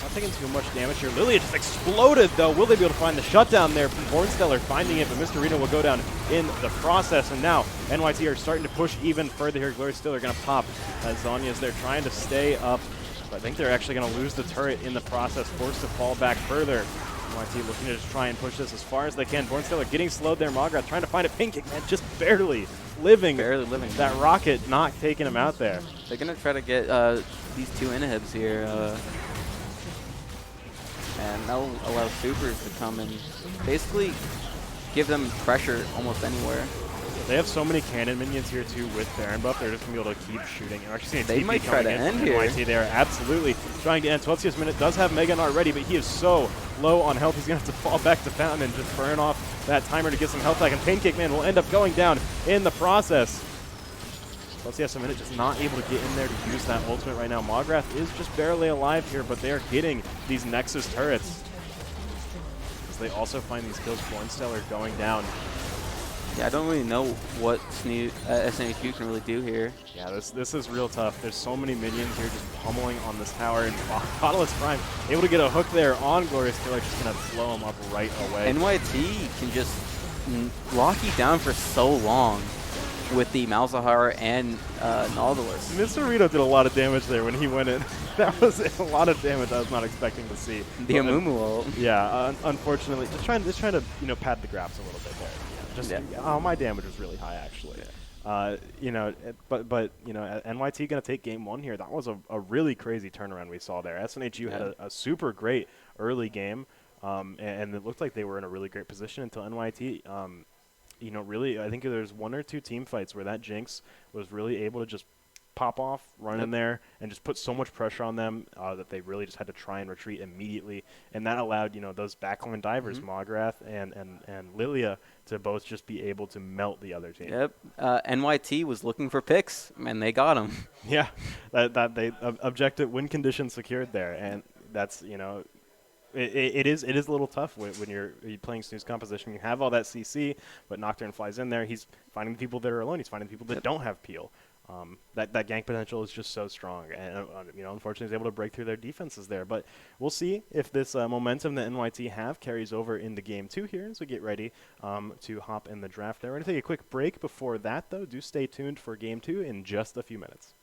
Not taking too much damage here. Lilia just exploded, though. Will they be able to find the shutdown there from Bornsteller finding it, but Mr. Reno will go down in the process, and now NYT are starting to push even further here. Glorious Killer going to pop as Zonya's there trying to stay up. But I think they're actually going to lose the turret in the process, forced to fall back further. NYT looking to just try and push this as far as they can. Bornsteller getting slowed there. Mograth trying to find a Pancake Man, just barely living. That rocket not taking him out there. They're going to try to get these two inhibs here. And that'll allow supers to come and basically give them pressure almost anywhere. They have so many cannon minions here too with Baron buff. They're just going to be able to keep shooting. And actually, they might try to end here. NYT, they are absolutely trying to end. 12th minute does have Mega Gnar ready, but he is so low on health. He's going to have to fall back to Fountain and just burn off that timer to get some health back. And Pancake Man will end up going down in the process. Plus, yes, a minute just not able to get in there to use that ultimate right now. Magrath is just barely alive here, but they are getting these Nexus turrets. As they also find these kills. Bornstellar going down. Yeah, I don't really know what SNHU can really do here. Yeah, this is real tough. There's so many minions here just pummeling on this tower. And Nautilus Prime able to get a hook there on Glorious Killer, just going to slow him up right away. NYT can just lock you down for so long with the Malzahar and Nautilus. Mr. Rito did a lot of damage there when he went in. That was a lot of damage I was not expecting to see. The Amumu ult. Yeah, unfortunately, just trying to pad the graphs a little bit there. Oh, my damage was really high actually. Yeah. But NYT gonna take game 1 here. That was a really crazy turnaround we saw there. SNHU had a super great early game, and it looked like they were in a really great position until NYT. Really, I think there's 1 or 2 team fights where that Jinx was really able to just pop off, run in there, and just put so much pressure on them that they really just had to try and retreat immediately. And that allowed, those backline divers, Magrath and Lilia, to both just be able to melt the other team. Yep. NYT was looking for picks, and they got them. Yeah, that they objective win condition secured there, and that's It is a little tough when you're playing Snooze composition. You have all that CC, but Nocturne flies in there. He's finding the people that are alone. He's finding the people that don't have peel. That gank potential is just so strong, and unfortunately, he's able to break through their defenses there. But we'll see if this momentum that NYT have carries over into game 2 here as we get ready to hop in the draft. There, we're gonna take a quick break. Before that, though, do stay tuned for game 2 in just a few minutes.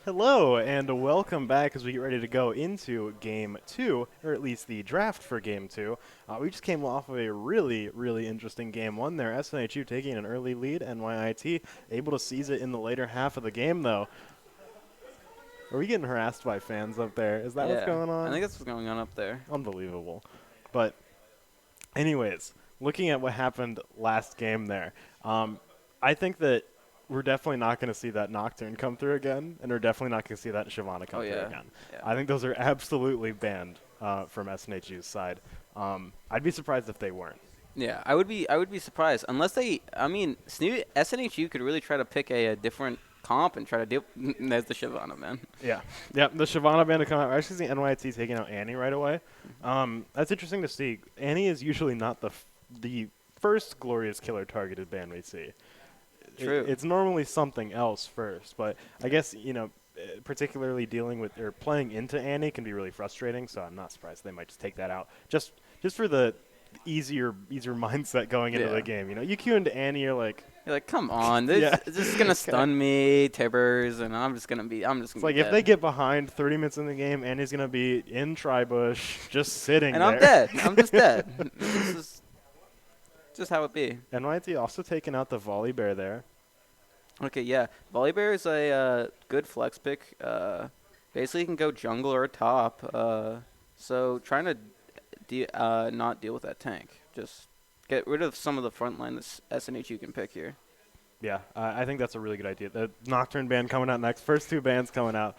Hello, and welcome back as we get ready to go into Game 2, or at least the draft for Game 2. We just came off of a really, really interesting Game 1 there. SNHU taking an early lead, NYT able to seize it in the later half of the game, though. Are we getting harassed by fans up there? Is that what's going on? I think that's what's going on up there. Unbelievable. But anyways, looking at what happened last game there, I think that we're definitely not going to see that Nocturne come through again, and we're definitely not going to see that Shyvana come through again. Yeah. I think those are absolutely banned from SNHU's side. I'd be surprised if they weren't. Yeah, I would be surprised unless they. I mean, SNHU could really try to pick a different comp and try to deal. There's the Shyvana, man. Yeah, the Shyvana ban to come out. I actually see NYT taking out Annie right away. That's interesting to see. Annie is usually not the first glorious killer targeted ban we see. True. It's normally something else first, but I guess, particularly dealing with or playing into Annie can be really frustrating, so I'm not surprised they might just take that out. Just for the easier mindset going into the game. You queue into Annie, you're like, come on, this is gonna stun me, Tibbers, and I'm just gonna it's like if they get behind 30 minutes in the game, Annie's gonna be in Tribush, just sitting and there. I'm dead. I'm just dead. This is just how it be. NYT also taking out the Volley Bear there. Okay, yeah. Volibear is a good flex pick. Basically, you can go jungle or top. So trying to not deal with that tank. Just get rid of some of the front line that SNHU can pick here. Yeah, I think that's a really good idea. The Nocturne ban coming out next. First two bans coming out.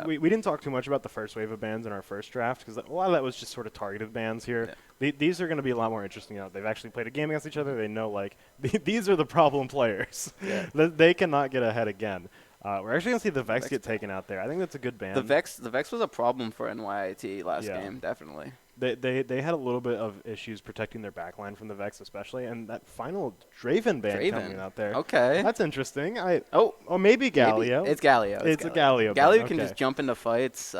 We didn't talk too much about the first wave of bans in our first draft because a lot of that was just sort of targeted bans here. Yeah. These are going to be a lot more interesting. They've actually played a game against each other. They know, these are the problem players. Yeah. They cannot get ahead again. We're actually going to see the Vex get taken out there. I think that's a good ban. The Vex was a problem for NYT last game, definitely. They had a little bit of issues protecting their backline from the Vex especially, and that final Draven ban coming out there. Okay. That's interesting. Maybe Galio. Maybe. It's Galio. It's a Galio. Galio can just jump into fights.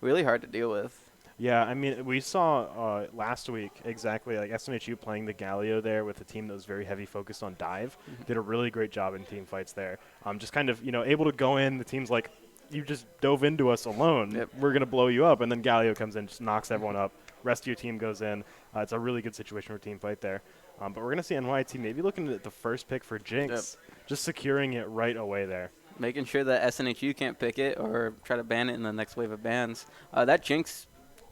Really hard to deal with. Yeah, I mean, we saw last week exactly SNHU playing the Galio there with a team that was very heavy focused on dive. Mm-hmm. Did a really great job in team fights there. Just kind of, able to go in. The team's like, you just dove into us alone. Yep. We're going to blow you up. And then Galio comes in, just knocks everyone up. Rest of your team goes in. It's a really good situation for team fight there. But we're going to see NYT maybe looking at the first pick for Jinx, just securing it right away there. Making sure that SNHU can't pick it or try to ban it in the next wave of bans. That Jinx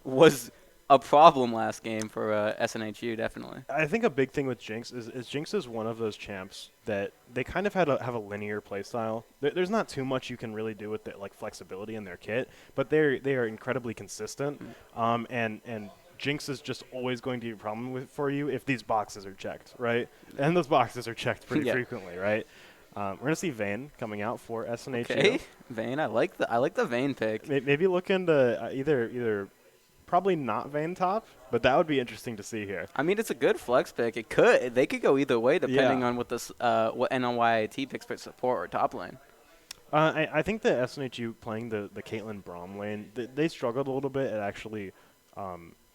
was a problem last game for SNHU, definitely. I think a big thing with Jinx is Jinx is one of those champs that they kind of have a linear play style. There's not too much you can really do with the, flexibility in their kit, but they are incredibly consistent. And Jinx is just always going to be a problem for you if these boxes are checked, right? And those boxes are checked pretty frequently, right? We're gonna see Vayne coming out for SNHU. Okay, Vayne. I like the Vayne pick. Maybe look into either. Probably not Vayne top, but that would be interesting to see here. I mean, it's a good flex pick. They could go either way depending on what NYT picks for support or top lane. I think the SNHU playing the Caitlyn Braum lane, they struggled a little bit at actually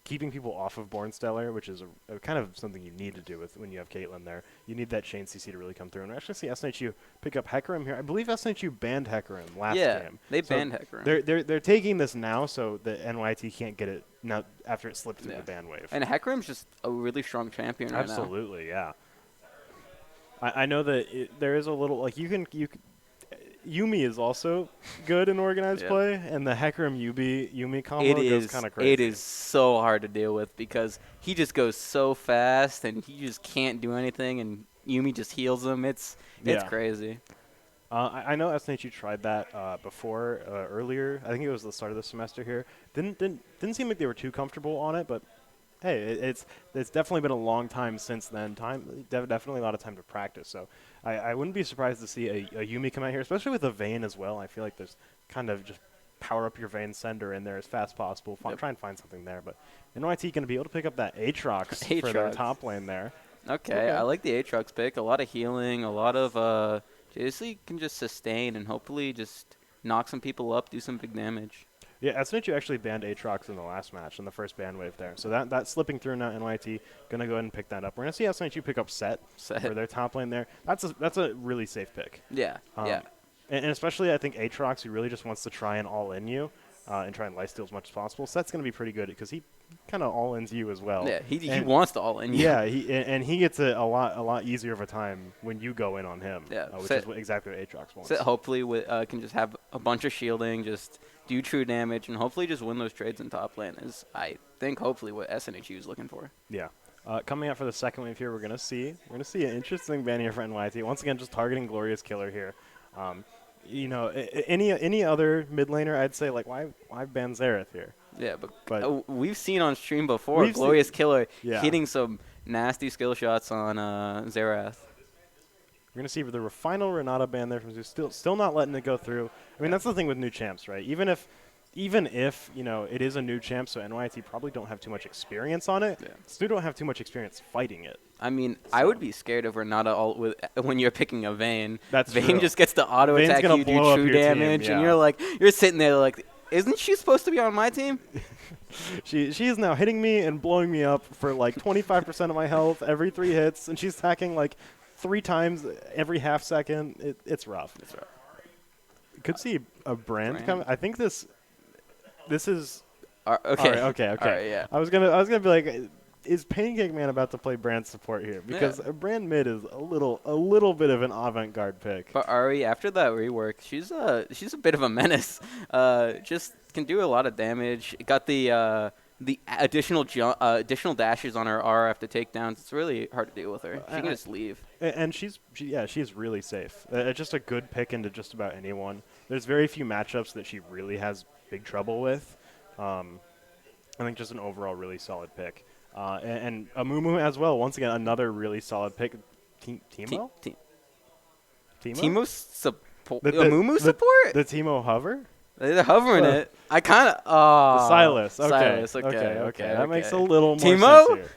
keeping people off of Born Stellar, which is a kind of something you need to do with when you have Caitlyn there. You need that chain CC to really come through. And we actually see SNHU pick up Hecarim here. I believe SNHU banned Hecarim last game. Yeah, they banned Hecarim. They're taking this now so that NYT can't get it now after it slipped through the ban wave. And Hecarim's just a really strong champion right now. Absolutely, yeah. I know that there is a little you can Yuumi is also good in organized play, and the Hecarim Yuumi combo goes kind of crazy. It is so hard to deal with because he just goes so fast, and he just can't do anything, and Yuumi just heals him. It's crazy. I know SNHU tried that before earlier. I think it was the start of the semester here. Didn't seem like they were too comfortable on it, but hey, it's definitely been a long time since then. Definitely a lot of time to practice. So I wouldn't be surprised to see a Yuumi come out here, especially with a Vayne as well. I feel like there's kind of just power up your Vayne sender in there as fast as possible. Try and find something there. But NYT going to be able to pick up that Aatrox for their top lane there. Okay, I like the Aatrox pick. A lot of healing, a lot of basically can just sustain and hopefully just knock some people up, do some big damage. Yeah, SNHU actually banned Aatrox in the last match, in the first ban wave there. So that's slipping through now. NYT going to go ahead and pick that up. We're going to see SNHU pick up Set for their top lane there. That's a really safe pick. Yeah, yeah. And especially, I think Aatrox, who really just wants to try and all-in you and try and lifesteal as much as possible. So that's going to be pretty good because he kind of all-ins you as well. Yeah, he And wants to all in. yeah, he gets a lot easier of a time when you go in on him, Yeah, which is exactly what Aatrox wants. So hopefully can just have a bunch of shielding, just do true damage, and hopefully just win those trades in top lane is, I think, hopefully what SNHU is looking for. Yeah. Coming out for the second wave here, we're gonna see an interesting ban here for NYT. Once again, just targeting Glorious Killer here. Any other mid laner, I'd say like why ban Xerath here? Yeah, but But we've seen on stream before Glorious Killer Yeah. hitting some nasty skill shots on Xerath. We're gonna see the final Renata ban there from Zeus. Still not letting it go through. I mean, that's the thing with new champs, right? Even if it is a new champ, so NYT probably don't have too much experience on it. Yeah. Still don't have too much experience fighting it. I mean, I would be scared of Renata when you're picking a Vayne. That's Vayne true. just gets to auto Vayne's attack gonna you, do blow up true your team, damage, yeah. and you're sitting there like, isn't she supposed to be on my team? She is now hitting me and blowing me up for like 25% of my health every 3 hits, and she's attacking like 3 times every half second. It's rough. That's right. Could see a brand coming. I think this is Okay. All right, okay. All right, yeah. I was gonna be like, is Pancake Man about to play Brand support here? Because Brand mid is a little bit of an avant-garde pick. But Ari, after that rework, she's a bit of a menace. Just can do a lot of damage. Got the additional dashes on her R after takedowns. It's really hard to deal with her. She can just leave. And she's really safe. Just a good pick into just about anyone. There's very few matchups that she really has big trouble with. I think just an overall really solid pick. And Amumu as well. Once again, another really solid pick. Teemo? Teemo support. The Amumu support? The Teemo hover? They're hovering it. I kind of. The Silas. Okay. Silas. Okay. That makes a little more Teemo?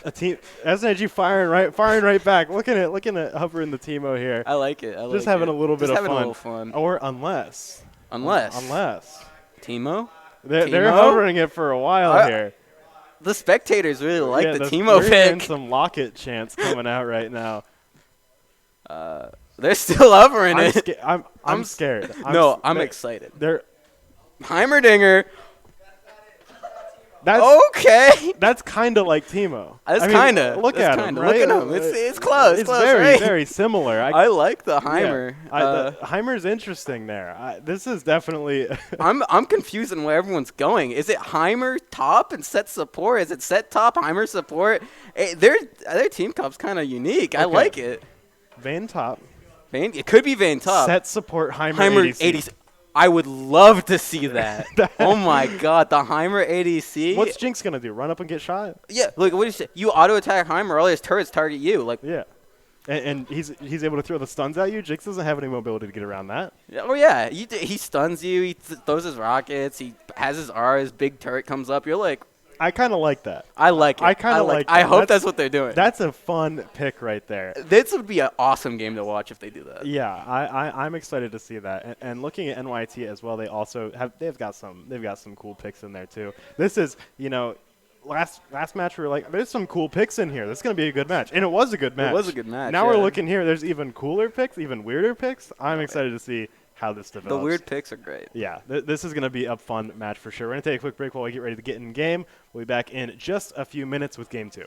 sense here. SNHU firing right back. Looking at hovering the Teemo here. I like it. Just having a little bit of having a little fun. Or unless. Teemo? They're hovering it for a while here. The spectators really like the Teemo we're hearing pick. some Locket chants coming out right now. They're still hovering it. I'm scared. I'm excited. They're Heimerdinger. That's okay. That's kind of like Teemo. That's kind of. Look at him. Right? Look at him. It's close. It's close, very right? very similar. I like the Heimer. The Heimer's interesting there. This is definitely. I'm confused on where everyone's going. Is it Heimer top and set support? Is it set top Heimer support? Their team comp's kind of unique. I like it. Vayne top. Vayne. It could be Vayne top. Set support Heimer ADC. ADC. I would love to see that. Oh my god, the Heimer ADC. What's Jinx gonna do? Run up and get shot? Yeah, look, what do you say? You auto attack Heimer, all his turrets target you. Like, yeah, and he's able to throw the stuns at you. Jinx doesn't have any mobility to get around that. Oh yeah, he stuns you. He throws his rockets. He has his R. His big turret comes up. You're like, I kind of like that. I like it. I kind of like. I hope that's what they're doing. That's a fun pick right there. This would be an awesome game to watch if they do that. Yeah, I'm excited to see that. And looking at NYT as well, they've got some cool picks in there too. This is last match we were like, there's some cool picks in here. This is gonna be a good match, and it was a good match. It was a good match. Now we're looking here. There's even cooler picks, even weirder picks. I'm excited to see how this develops. The weird picks are great. Yeah, this is going to be a fun match for sure. We're going to take a quick break while we get ready to get in game. We'll be back in just a few minutes with Game 2.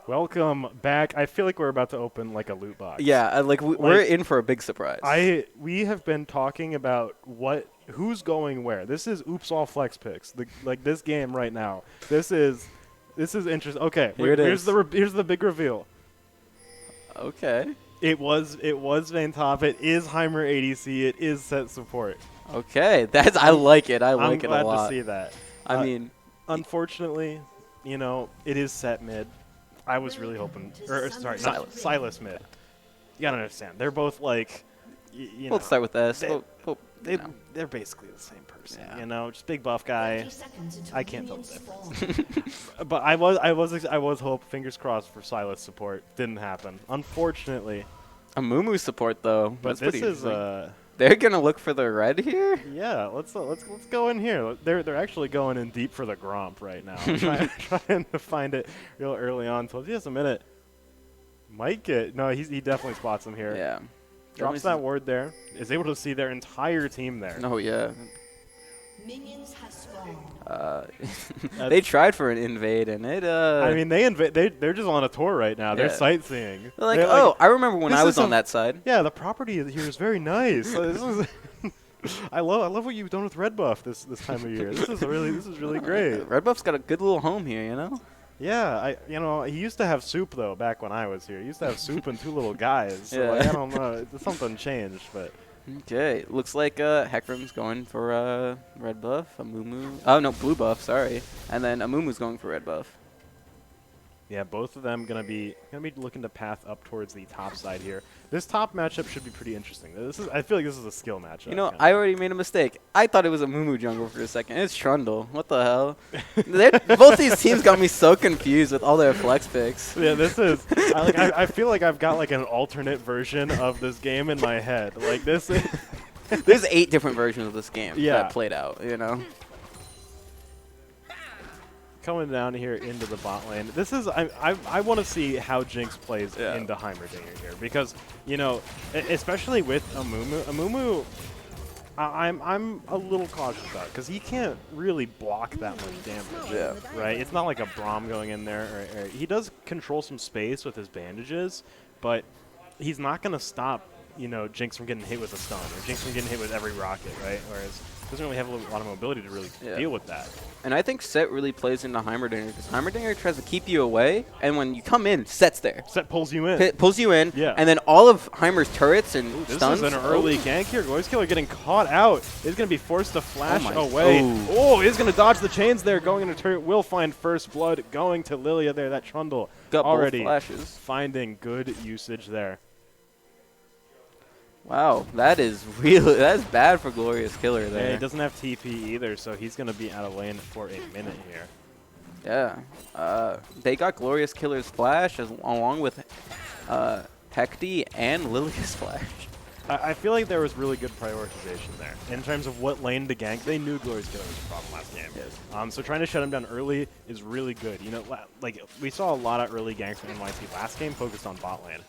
Welcome back. I feel like we're about to open like a loot box. Yeah, we're in for a big surprise. We have been talking about who's going where. This is Oops All Flex Picks. Like this game right now. This is interesting. Okay, here's the big reveal. Okay. It was Vayne Top. It is Heimer ADC. It is set support. Okay, I like it. I like it a lot. I'm glad to see that. I mean, unfortunately, it is set mid. I was really hoping, sorry, not Silas mid. You gotta understand, they're both like, we'll start with S. They're basically the same person. Yeah. Just big buff guy. I can't tell the difference. But I was hoping, fingers crossed for Silas support. Didn't happen, unfortunately. A Mumu support though. But That's this is They're gonna look for the red here. Yeah, let's go in here. They're actually going in deep for the Gromp right now, trying to find it real early on. So just a minute. Might get he definitely spots him here. Yeah, drops that ward there. Is able to see their entire team there. Oh yeah. Minions have spawned. They tried for an invade and it. I mean, they're just on a tour right now. They're sightseeing. They're like, oh, I remember when I was on that side. Yeah, the property here is very nice. This is I love what you've done with Red Buff this time of year. This is really great. Red Buff's got a good little home here, Yeah, he used to have Soup though back when I was here. He used to have Soup and two little guys. So Yeah. I don't know, something changed, but. Okay, looks like Heckram's going for red buff, Amumu. Oh no, blue buff. Sorry, and then Amumu's going for red buff. Yeah, both of them gonna be looking to path up towards the top side here. This top matchup should be pretty interesting. I feel like this is a skill matchup. I already made a mistake. I thought it was a Mumu jungle for a second. It's Trundle. What the hell? Both these teams got me so confused with all their flex picks. Yeah, this is. I feel like I've got like an alternate version of this game in my head. Like this is. There's 8 different versions of this game that played out. Coming down here into the bot lane. This is I want to see how Jinx plays into Heimerdinger here because especially with Amumu, I'm a little cautious about because he can't really block that much damage. Yeah. Right. It's not like a Braum going in there. Or he does control some space with his bandages, but he's not gonna stop Jinx from getting hit with a stun or Jinx from getting hit with every rocket. Right. Whereas he doesn't really have a lot of mobility to really deal with that. And I think Set really plays into Heimerdinger because Heimerdinger tries to keep you away, and when you come in, Set's there. Set pulls you in. Pulls you in, yeah. And then all of Heimer's turrets and stuns. This is an early gank here. Glorious Killer getting caught out. He's going to be forced to flash away. Oh, he's going to dodge the chains there. Going into turret. Will find first blood. Going to Lilia there. That Trundle got already both flashes. Finding good usage there. Wow, that's bad for Glorious Killer there. Yeah, he doesn't have TP either, so he's going to be out of lane for a minute here. Yeah, they got Glorious Killer's flash along with Hecty and Lilia's flash. I feel like there was really good prioritization there in terms of what lane to gank. They knew Glorious Killer was a problem last game. Yes. So trying to shut him down early is really good. Like we saw a lot of early ganks from NYT last game focused on bot lane.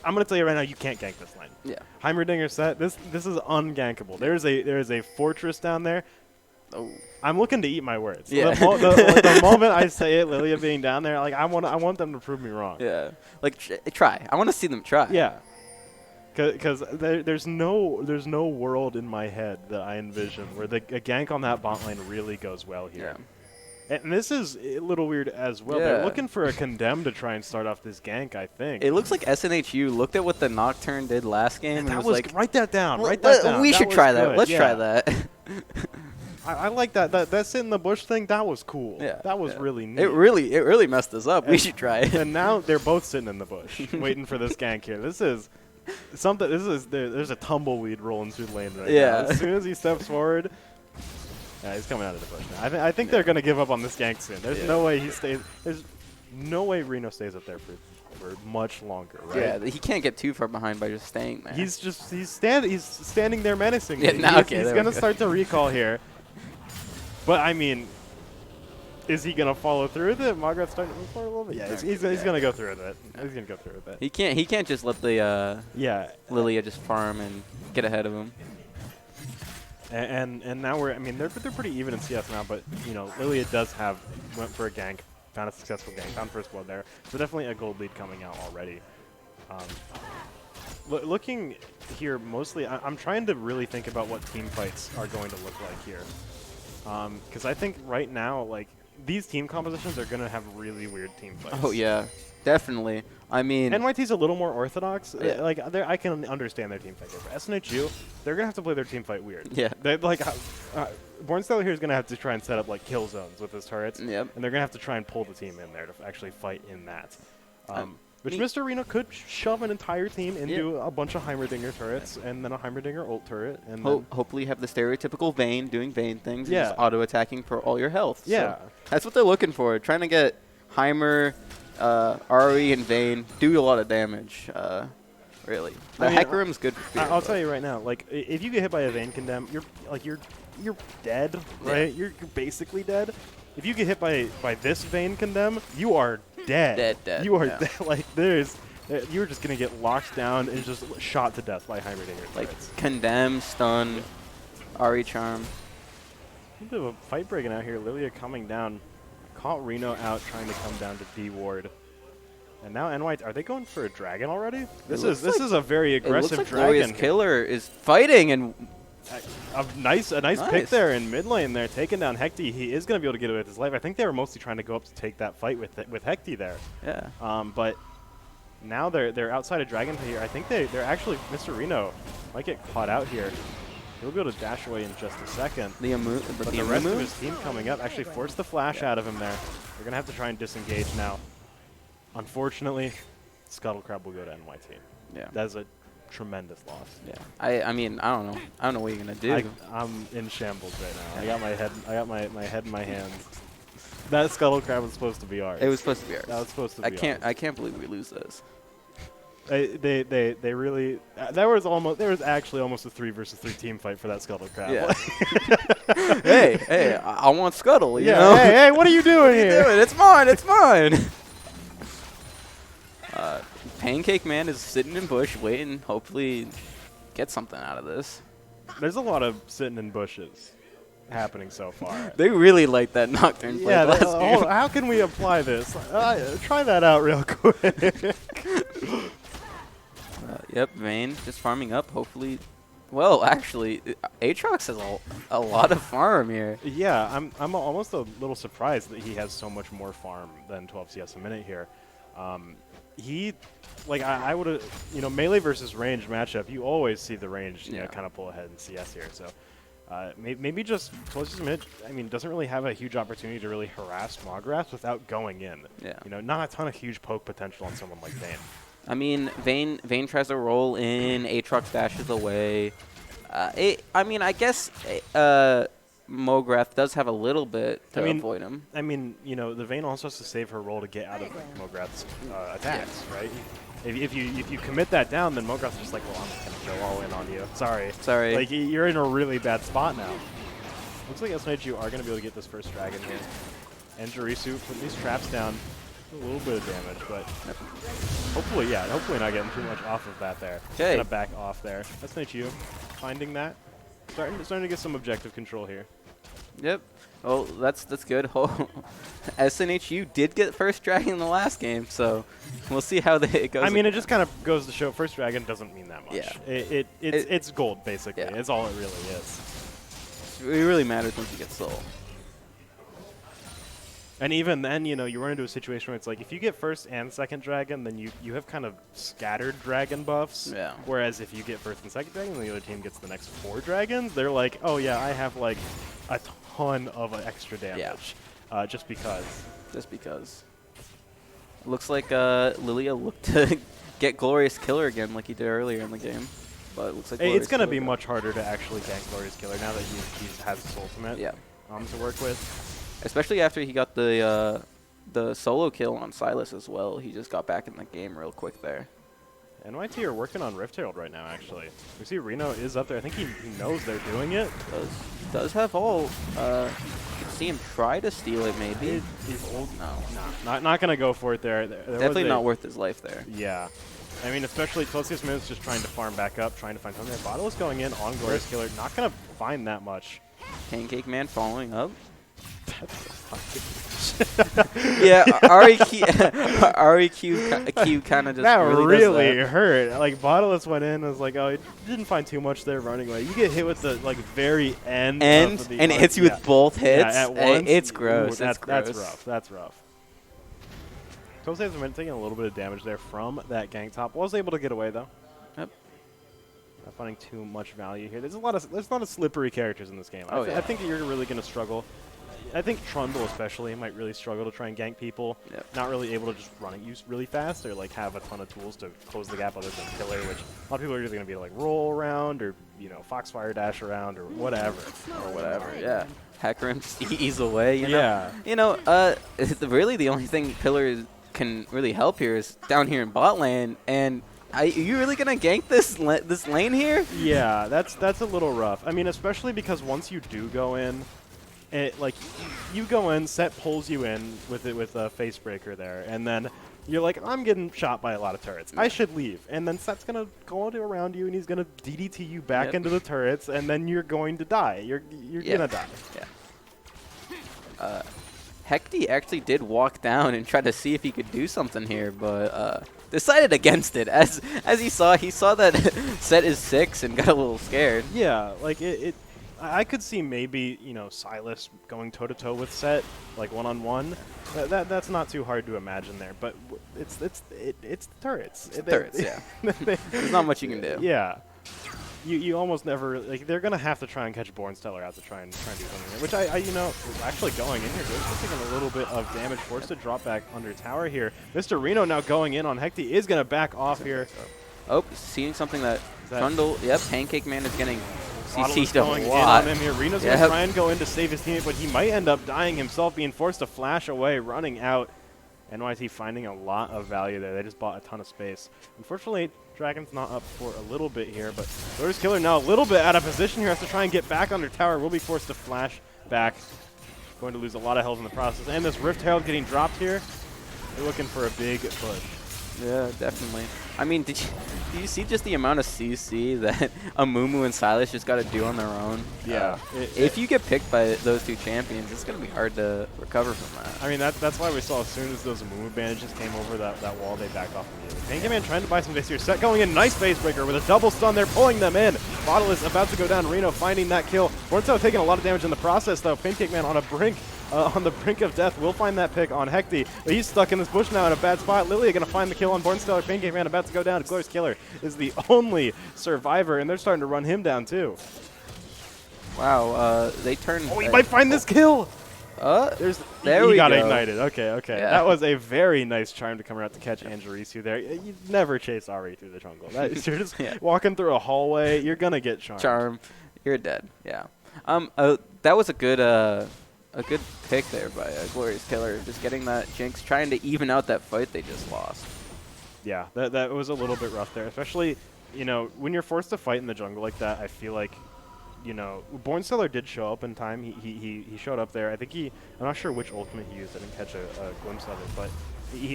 I'm gonna tell you right now, you can't gank this lane. Yeah. Heimerdinger set. This is ungankable. There is a fortress down there. Oh. I'm looking to eat my words. Yeah. The moment I say it, Lilia being down there, like I want them to prove me wrong. Yeah. Like try. I want to see them try. Yeah. Because there's no world in my head that I envision where a gank on that bot lane really goes well here. Yeah. And this is a little weird as well. They're looking for a Condemn to try and start off this gank, I think. It looks like SNHU looked at what the Nocturne did last game and was like, write that down. Write that down. We should try that. Good. Let's try that. I like that. That sit in the bush thing. That was cool. Yeah. That was really neat. It really messed us up. We should try it. And now they're both sitting in the bush, waiting for this gank here. This is something. There's a tumbleweed rolling through the lane right now. As soon as he steps forward. Yeah, he's coming out of the bush now. I think they're going to give up on this gank soon. There's no way he stays. There's no way Reno stays up there for much longer, right? Yeah, he can't get too far behind by just staying there. He's standing there menacingly. Yeah, he's going to start to recall here. But I mean, is he going to follow through with it? Margaret's starting to move forward a little bit. Yeah, he's going to go through with it. He's going to go through with it. He can't just let the Lilia just farm and get ahead of him. And now they're pretty even in CS now, but Lilia went for a gank found a successful gank, found first blood there. So definitely a gold lead coming out already. Looking here, mostly, I'm trying to really think about what team fights are going to look like here. Because I think right now, like, these team compositions are going to have really weird team fights. Oh, yeah. Definitely. I mean... NYT's a little more orthodox. Yeah. Like, I can understand their team fight here. For SNHU, they're going to have to play their team fight weird. Yeah. They're like, Bornstyle here is going to have to try and set up, like, kill zones with his turrets. Yep. And they're going to have to try and pull the team in there to actually fight in that. Which Me- Mr. Reno could shove an entire team into a bunch of Heimerdinger turrets and then a Heimerdinger ult turret. And then hopefully you have the stereotypical Vayne doing Vayne things. Yeah. And just auto-attacking for all your health. Yeah. So that's what they're looking for. Trying to get Heimer, Ari, and Vayne do a lot of damage. Really. The Heck Room's good for I'll tell you right now, like, if you get hit by a Vayne Condemn, you're dead, right? You're basically dead. If you get hit by this Vayne Condemn, you are dead. Dead. You are Yeah. dead. Like, you're just going to get locked down and just shot to death by Heimerdinger. Like, Condemn, Stun, Ari Charm. A bit of a fight breaking out here. Lilia coming down. Caught Reno out trying to come down to D-Ward. And now NYT, are they going for a dragon already? This is a very aggressive it looks like dragon. Glorious Killer is fighting, and A nice pick there in mid lane there, taking down Hecty. He is going to be able to get away with his life. I think they were mostly trying to go up to take that fight with Hecty there. yeah. But now they're outside of Dragon here. I think they're actually, Mr. Reno might get caught out here. He'll be able to dash away in just a second. The But the rest of his team coming up actually forced the flash out of him there. They're going to have to try and disengage now. Unfortunately, Scuttle Crab will go to NYT. Yeah. That is a tremendous loss. Yeah. I mean, I don't know. I don't know what you're gonna do. I'm in shambles right now. I got my head in my hands. That Scuttle Crab was supposed to be ours. It was supposed to be ours. That was supposed to be ours. I can't believe we lose this. They really there was actually almost a 3 versus 3 team fight for that Scuttle Crab. Yeah. hey, I want Scuttle. You Yeah. know? Hey, what are you doing here? Dude, it's mine. It's mine. Pancake Man is sitting in bush, waiting. Hopefully, get something out of this. There's a lot of sitting in bushes happening so far. They really like that Nocturne play last game. How can we apply this? Try that out real quick. Yep, Vayne just farming up. Hopefully, well, actually, Aatrox has a lot of farm here. Yeah, I'm almost a little surprised that he has so much more farm than 12 CS a minute here. I would have, melee versus range matchup, you always see the range, kind of pull ahead in CS here. So maybe just closest mid, doesn't really have a huge opportunity to really harass Mograss without going in. Yeah. Not a ton of huge poke potential on someone like Vayne. I mean, Vayne tries to roll in, Aatrox dashes away. I guess Mograth does have a little bit to avoid him. The Vayne also has to save her roll to get out of Mograth's attacks, right? If you commit that down, then Mograth's just like, well, I'm just going to go all in on you. Sorry. Like, you're in a really bad spot now. Looks like SNHU are going to be able to get this first dragon here. And Jirisu putting these traps down. A little bit of damage, but hopefully not getting too much off of that there. Okay. Gonna back off there. SNHU finding that. Starting to get some objective control here. Yep. Well, that's good. SNHU did get first dragon in the last game, so we'll see how it goes. It just kind of goes to show first dragon doesn't mean that much. Yeah. It's gold, basically. Yeah. It's all it really is. It really matters once you get soul. And even then, you run into a situation where it's like, if you get first and second dragon, then you have kind of scattered dragon buffs. Yeah. Whereas if you get first and second dragon, and the other team gets the next 4 dragons, they're like, oh yeah, I have like a ton of extra damage. Yeah. Just because. Just because. Looks like Lilia looked to get Glorious Killer again like he did earlier in the game. But it looks like it's going to be much harder to actually gank Glorious Killer now that he has his ultimate to work with. Especially after he got the solo kill on Silas as well. He just got back in the game real quick there. NYT are working on Rift Herald right now, actually. We see Reno is up there. I think he knows they're doing it. Does have ult. You can see him try to steal it, maybe. He's old. No. Not going to go for it there. Definitely not worth his life there. Yeah. Especially Celsius Minutes just trying to farm back up, trying to find something. Bottle is going in on Glorious Killer. Not going to find that much. Pancake Man following up. Yeah, REQ kind of just That really, really does that. hurt. Like, Bottomless went in, was like, oh, it didn't find too much there running away. You get hit with the, like, very end of the And it hits you with both hits. Yeah, at once. It's gross. Ooh, It's gross. That's rough. That's rough. Tose's been taking a little bit of damage there from that gank top. Was able to get away, though. Yep. Not finding too much value here. There's a lot of slippery characters in this game. Oh, I think that you're really going to struggle. I think Trundle especially might really struggle to try and gank people. Yep. Not really able to just run at you really fast or like have a ton of tools to close the gap other than Killer, which a lot of people are just going to be like roll around or, you know, Foxfire dash around or whatever. Yeah. Hecarim just ease away. You know? Yeah. You know, really the only thing Pillar can really help here is down here in bot lane. And are you really going to gank this lane here? Yeah, that's a little rough. I mean, especially because once you do go in, like you go in, Set pulls you in with a face breaker there, and then you're like, I'm getting shot by a lot of turrets. I should leave. And then Set's gonna go around you, and he's gonna DDT you back into the turrets, and then you're going to die. You're gonna die. Yeah. Hecty actually did walk down and try to see if he could do something here, but decided against it. As he saw that Set is 6 and got a little scared. Yeah, like I could see maybe, you know, Silas going toe-to-toe with Set, like one-on-one. That's not too hard to imagine there, but it's the turrets. It's the turrets, yeah. There's not much you can do. Yeah. You almost never, like, they're going to have to try and catch Bornstellar out to try and do something there, which I you know, actually going in here, just taking a little bit of damage, forced to drop back under tower here. Mr. Reno now going in on Hecty is going to back off here. Oh, seeing something that Trundle, yep, Pancake Man is getting CC'd going a in lot. on him here. Reno's going to try and go in to save his teammate, but he might end up dying himself, being forced to flash away, running out. NYT finding a lot of value there. They just bought a ton of space. Unfortunately, Dragon's not up for a little bit here, but Glorious Killer now a little bit out of position here. Has to try and get back under tower. Will be forced to flash back. Going to lose a lot of health in the process. And this Rift Herald getting dropped here. They're looking for a big push. Yeah, definitely. I mean, did you see just the amount of CC that Amumu and Silas just got to do on their own? Yeah. If you get picked by those two champions, it's going to be hard to recover from that. I mean, that's why we saw as soon as those Amumu bandages came over that wall, they backed off immediately. Pancake Man trying to buy some base here. Set going in. Nice face breaker with a double stun there, pulling them in. Bottle is about to go down. Reno finding that kill. Bornstellar taking a lot of damage in the process, though. Pancake Man on the brink of death will find that pick on Hecty, but he's stuck in this bush now in a bad spot. Lilia going to find the kill on Bornstellar. Pancake Man about to go down. Glorious Killer is the only survivor, and they're starting to run him down too. Wow, they turned. Oh, he might find this kill. There he got ignited. Okay. Yeah. That was a very nice charm to come around to catch Angelisu there. You never chase Ari through the jungle. You're just walking through a hallway. You're gonna get charmed. You're dead. Yeah. That was a good pick there by Glorious Killer. Just getting that Jinx, trying to even out that fight they just lost. Yeah, that was a little bit rough there, especially, you know, when you're forced to fight in the jungle like that. I feel like, you know, Bornstellar did show up in time. He showed up there. I think I'm not sure which ultimate he used. I didn't catch a glimpse of it, but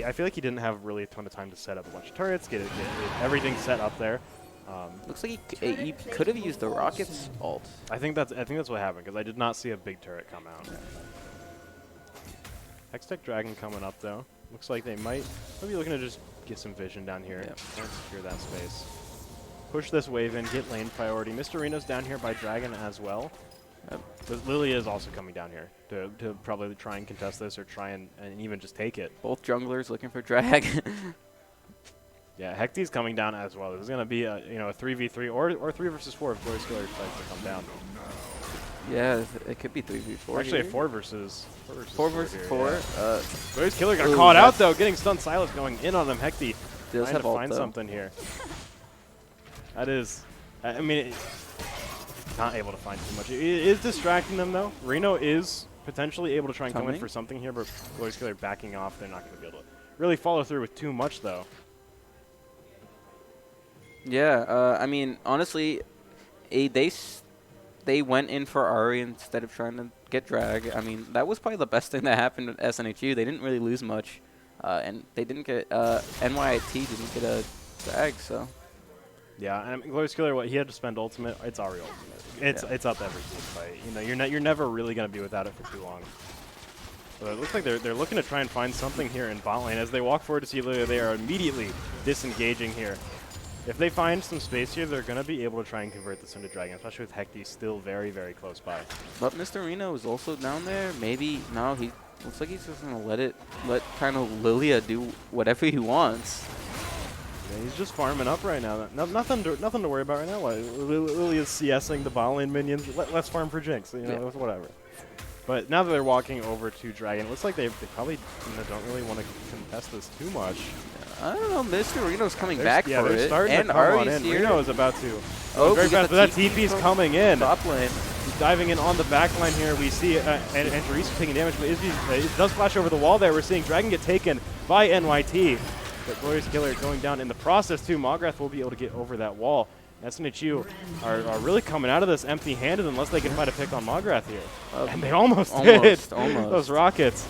I feel like he didn't have really a ton of time to set up a bunch of turrets, get everything set up there. Looks like he could have used the Rocket's ult. I think that's what happened, because I did not see a big turret come out. Hextech Dragon coming up though. Looks like they might be looking to just get some vision down here. Yep. Try and secure that space. Push this wave in, get lane priority. Mr. Reno's down here by Dragon as well. But Lilia is also coming down here to probably try and contest this or try and even just take it. Both junglers looking for drag. Yeah, Hecty's coming down as well. This is going to be a 3v3 or 3 versus 4 if Glorious Killer decides to come down. Yeah, it could be 3v4. Actually, a 4 versus 4 versus 4. Yeah. Glorious Killer got caught out though, getting stunned. Silas going in on him. Hecty trying to find something here. That is, I mean, not able to find too much. It is distracting them though. Reno is potentially able to try and come in for something here, but Glorious Killer backing off. They're not going to be able to really follow through with too much though. Yeah, I mean, honestly, they went in for Ari instead of trying to get drag. I mean, that was probably the best thing that happened at SNHU. They didn't really lose much, and they didn't get NYT didn't get a drag, so. Yeah, and Glorious Killer, what he had to spend ultimate, it's already ultimate. It's up every team fight. You know, you're never really gonna be without it for too long. But it looks like they're looking to try and find something here in bot lane. As they walk forward to see Lilia, they are immediately disengaging here. If they find some space here, they're gonna be able to try and convert this into Dragon, especially with Hecty still very, very close by. But Mr. Reno is also down there. Maybe no, he looks like he's just gonna let kind of Lilia do whatever he wants. Yeah, he's just farming up right now. Nothing to worry about right now. Lilia's CSing the bot lane minions. Let's farm for Jinx. You know, whatever. But now that they're walking over to Dragon, it looks like they probably don't really want to contest this too much. I don't know. Mr. Reno's coming back for they're it. starting And to come on Ari's in. here. Reno is about to. Oh, very fast, but that TP's coming in. Top lane. He's diving in on the back line here. We see and Therese taking damage, but it does flash over the wall there. We're seeing Dragon get taken by NYT. But Glorious Killer going down in the process too. Malgrath will be able to get over that wall. SNHU are really coming out of this empty-handed unless they can find a pick on Malgrath here. And they almost did. Those rockets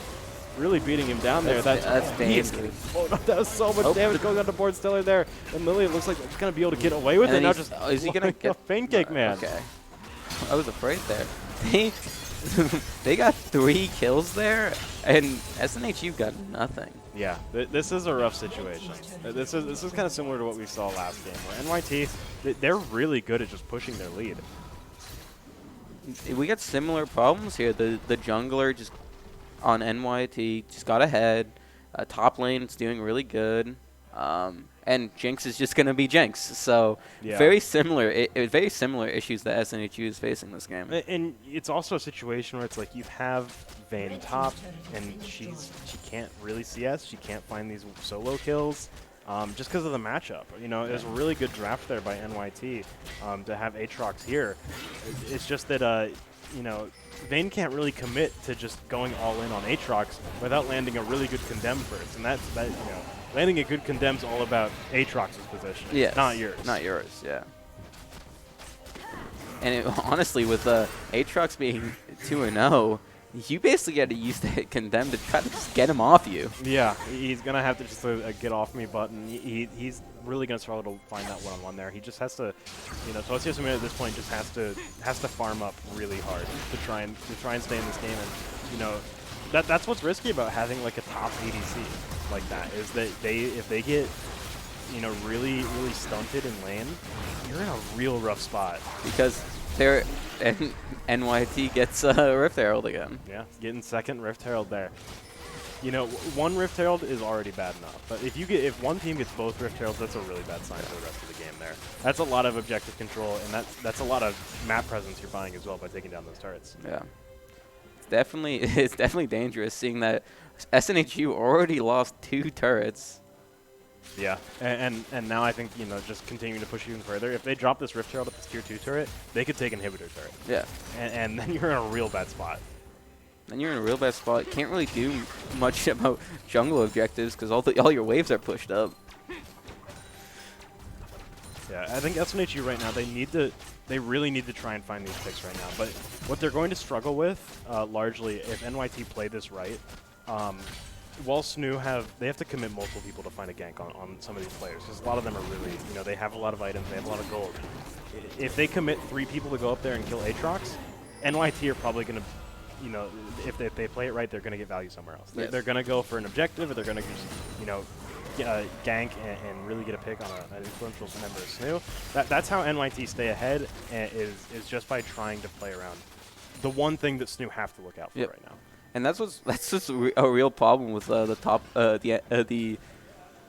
really beating him down there. That's dangerous. Oh, no, that was so much damage going on to Board Stellar there. And Lily looks like he's going to be able to get away with it. Now just is he going to get Pancake Man? Okay. I was afraid there. They got 3 kills there, and SNHU got nothing. Yeah, this is a rough situation. This is kind of similar to what we saw last game, where NYT, they're really good at just pushing their lead. We got similar problems here. The jungler just on NYT just got ahead. Top lane's doing really good. And Jinx is just going to be Jinx. So very similar issues that SNHU is facing this game. And it's also a situation where it's like you have Vayne top, and she can't really CS. She can't find these solo kills just because of the matchup. You know, it was a really good draft there by NYT to have Aatrox here. It's just that, you know, Vayne can't really commit to just going all in on Aatrox without landing a really good condemn first. And that you know, landing a good condemn's all about Aatrox's position, not yours. Not yours, yeah. And honestly, with Aatrox being 2-0, you basically got to use that condemn to try to just get him off you. Yeah, he's going to have to just get off me button. He's really going to struggle to find that one-on-one there. He just has to, you know, Toasty at this point just has to farm up really hard to try and stay in this game. And, you know, that's what's risky about having like a top ADC like that, is that if they get, you know, really stunted in lane, you're in a real rough spot. Because they're NYT gets Rift Herald again. Yeah, getting second Rift Herald there. You know, one Rift Herald is already bad enough, but if one team gets both Rift Heralds, that's a really bad sign for the rest of the game there. That's a lot of objective control, and that's a lot of map presence you're buying as well by taking down those turrets. Yeah. It's definitely dangerous seeing that SNHU already lost 2 turrets. Yeah, and now I think, you know, just continuing to push even further. If they drop this Rift Herald at this tier 2 turret, they could take Inhibitor turret. Yeah. And then you're in a real bad spot. Then you're in a real bad spot. Can't really do much about jungle objectives because all your waves are pushed up. Yeah, I think SNHU right now, they really need to try and find these picks right now. But what they're going to struggle with, largely, if NYT play this right, while SNHU they have to commit multiple people to find a gank on some of these players, because a lot of them are really, you know, they have a lot of items, they have a lot of gold. If they commit 3 people to go up there and kill Aatrox, NYT are probably going to, you know, if they play it right, they're going to get value somewhere else. Yes. They're going to go for an objective, or they're going to just, you know, gank and really get a pick on an influential member of SNHU. That's how NYT stay ahead, is just by trying to play around the one thing that SNHU have to look out for right now. And that's just a real problem with the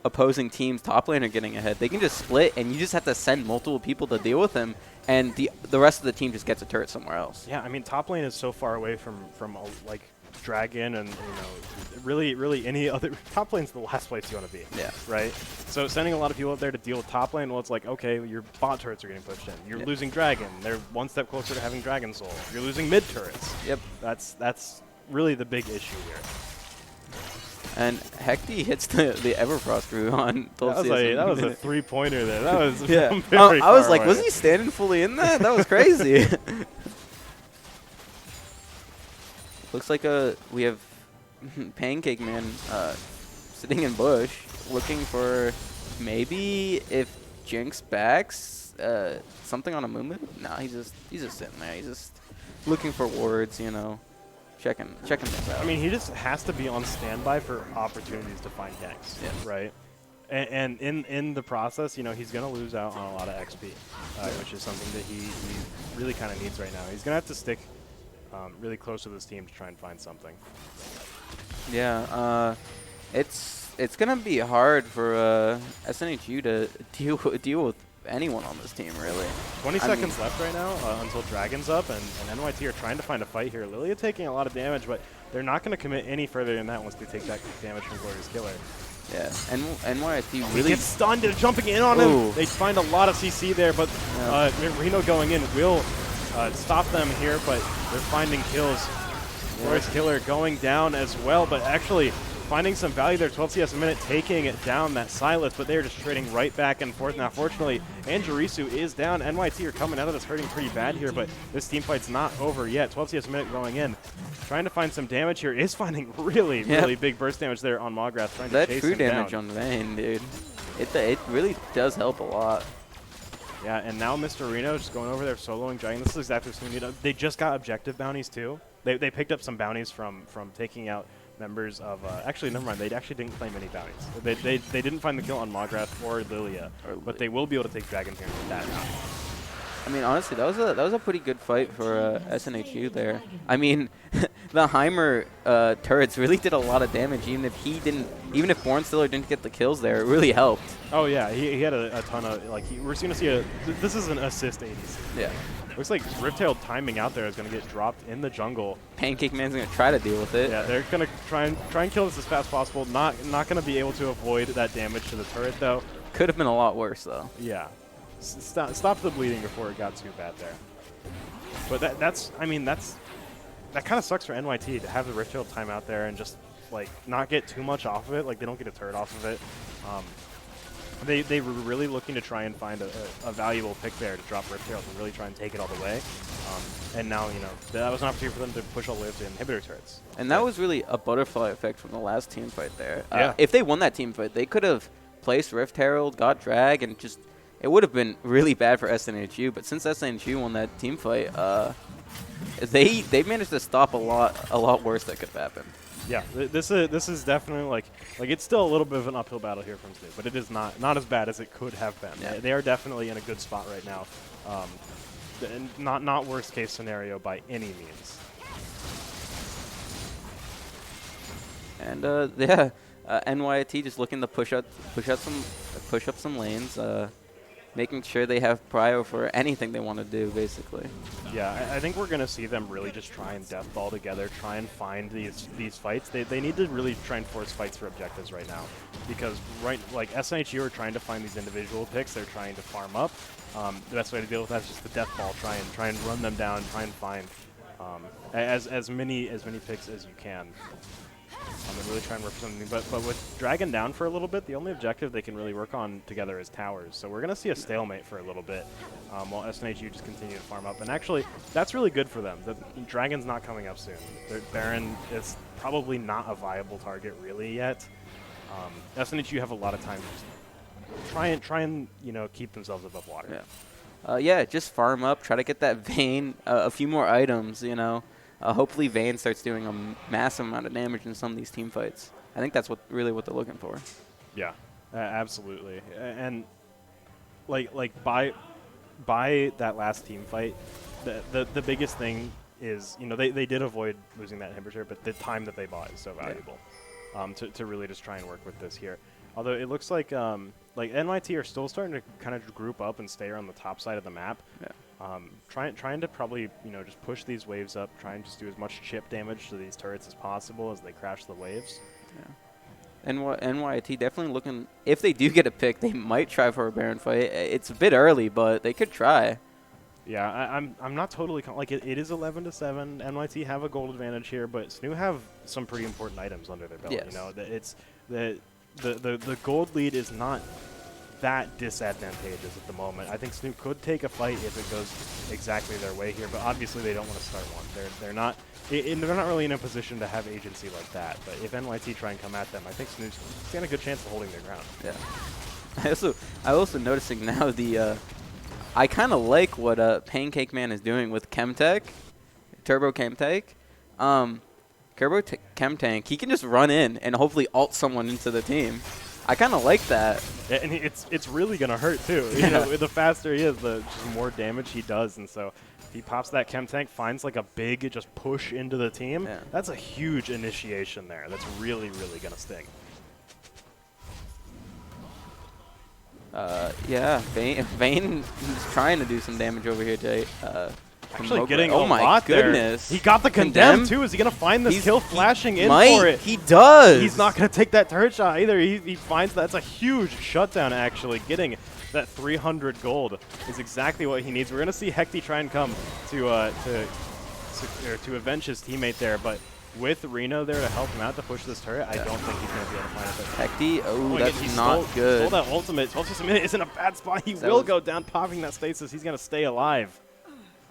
opposing team's top laner getting ahead. They can just split, and you just have to send multiple people to deal with him, and the rest of the team just gets a turret somewhere else. Yeah, I mean, top lane is so far away from like Dragon and, you know, really any other. Top lane's the last place you want to be. Yeah. Right? So sending a lot of people up there to deal with top lane, well, it's like, okay, your bot turrets are getting pushed in. You're losing Dragon. They're one step closer to having Dragon Soul. You're losing mid turrets. Yep. That's really the big issue here. And Hecty hits the Everfrost route on Tulsi. That was a 3-pointer there. That was I was like, was he standing fully in that? That was crazy. Looks like we have Pancake Man sitting in bush, looking for maybe if Jinx backs something on a Mumu? Nah, he's just sitting there. He's just looking for wards, you know, checking things out. I mean, he just has to be on standby for opportunities to find ganks, right? And in the process, you know, he's going to lose out on a lot of XP, which is something that he really kind of needs right now. He's going to have to stick really close to this team to try and find something. Yeah, it's going to be hard for SNHU to deal with anyone on this team, really. 20 seconds left right now until Dragon's up, and NYT are trying to find a fight here. Lilia taking a lot of damage, but they're not going to commit any further than that once they take that damage from Glorious Killer. Yeah, and NYT really he gets stunned. They're jumping in on him. They find a lot of CC there, but Reno going in will stop them here, but they're finding kills. Glorious Killer going down as well, but actually finding some value there. 12 CS a minute, taking it down that Silas, but they're just trading right back and forth. Now, fortunately, Anjurisu is down. NYT are coming out of this hurting pretty bad here, but this team fight's not over yet. 12 CS a minute going in. Trying to find some damage here. Is finding really big burst damage there on Mawgrath. Trying to chase him down. That true damage on Vayne, dude. It really does help a lot. Yeah, and now Mr. Reno just going over there soloing Dragon. This is exactly what we need. They just got objective bounties too. They picked up some bounties from taking out members of actually never mind, they actually didn't claim any bounties. They didn't find the kill on Mawgrath or Lilia, but they will be able to take Dragon here with that now. I mean, honestly, that was a pretty good fight for SNHU there. I mean, the Heimer turrets really did a lot of damage. Even if Bornstiller didn't get the kills there, it really helped. Oh yeah, he had a ton of we're going to see this is an assist 80s. Yeah. Looks like Riftail timing out there is going to get dropped in the jungle. Pancake Man's going to try to deal with it. Yeah, they're going to try and kill this as fast as possible. Not going to be able to avoid that damage to the turret though. Could have been a lot worse though. Yeah. Stop the bleeding before it got too bad there. But that kind of sucks for NYT to have the Riftail time out there and just not get too much off of it. Like they don't get a turret off of it. They were really looking to try and find a valuable pick there to drop Riftail and really try and take it all the way. And now, you know, that was an opportunity for them to push all the way up to inhibitor turrets. And that was really a butterfly effect from the last team fight there. Yeah. If they won that team fight, they could have placed Rift Herald, got Drag, and just it would have been really bad for SNHU. But since SNHU won that team fight, they managed to stop a lot worse that could have happened. Yeah, this is definitely like it's still a little bit of an uphill battle here from SNHU, but it is not as bad as it could have been. Yeah. They are definitely in a good spot right now. And not worst case scenario by any means. And yeah, NYT just looking to push up some lanes, making sure they have prio for anything they want to do, basically. Yeah, I think we're going to see them really just try and deathball together, try and find these fights. They need to really try and force fights for objectives right now, because SNHU are trying to find these individual picks. They're trying to farm up. The best way to deal with that is just the deathball. Try and run them down. Try and find as many picks as you can. And really try and work for something. But with Dragon down for a little bit, the only objective they can really work on together is towers. So we're going to see a stalemate for a little bit while SNHU just continue to farm up. And actually, that's really good for them. The Dragon's not coming up soon. Baron is probably not a viable target really yet. SNHU have a lot of time to try and keep themselves above water. Yeah. Yeah, just farm up, try to get that Vayne, a few more items, you know. Hopefully Vayne starts doing a massive amount of damage in some of these team fights. I think that's really what they're looking for. Yeah, absolutely. And by that last team fight, the biggest thing is, they did avoid losing that inhibitor, but the time that they bought is so valuable to really just try and work with this here. Although it looks like NYT are still starting to kind of group up and stay on the top side of the map. Yeah. Trying to probably just push these waves up, try and just do as much chip damage to these turrets as possible as they crash the waves. Yeah. NYT definitely looking, if they do get a pick, they might try for a Baron fight. It's a bit early, but they could try. Yeah, I'm not totally it is 11-7. NYT have a gold advantage here, but SNHU have some pretty important items under their belt. Yes. It's the gold lead is not that disadvantageous at the moment. I think SNHU could take a fight if it goes exactly their way here, but obviously they don't want to start one. They're not really in a position to have agency like that. But if NYT try and come at them, I think SNHU stand a good chance of holding their ground. Yeah. I also noticing now the I kind of like what Pancake Man is doing with Chemtech, Turbo Chemtech, Chemtank. He can just run in and hopefully ult someone into the team. I kind of like that. Yeah, and it's really gonna hurt too. You know, the faster he is, the just more damage he does, and so if he pops that chem tank, finds like a big just push into the team. Yeah. That's a huge initiation there. That's really gonna sting. Yeah, Vayne is trying to do some damage over here today. Actually getting oh a my lot goodness. there. He got the condemn too. Is he gonna find this kill flashing in for it? He does. He's not gonna take that turret shot either. He finds that's a huge shutdown actually. Getting that 300 gold is exactly what he needs. We're gonna see Hecty try and come to avenge his teammate there, but with Reno there to help him out to push this turret, I don't think he's going to be able to find it. Hecty, that's not good. He stole that ultimate. 12 minute is in a bad spot. He will go down, popping that stasis. He's going to stay alive.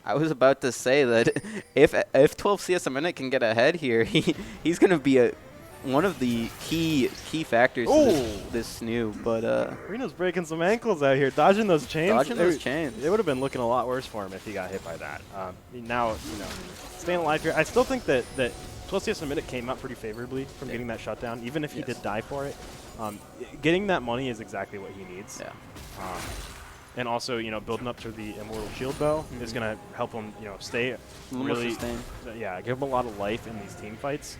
I was about to say that if 12 CS a minute can get ahead here, he's going to be one of the key factors to this SNHU. But Reno's breaking some ankles out here, dodging those chains. It would have been looking a lot worse for him if he got hit by that. Now, you know, staying alive here. I still think that 12 CS a minute came out pretty favorably from getting that shutdown, even if he did die for it. Getting that money is exactly what he needs. Yeah. And also, you know, building up to the Immortal Shield Bow is going to help him, you know, stay really, give him a lot of life in these team fights.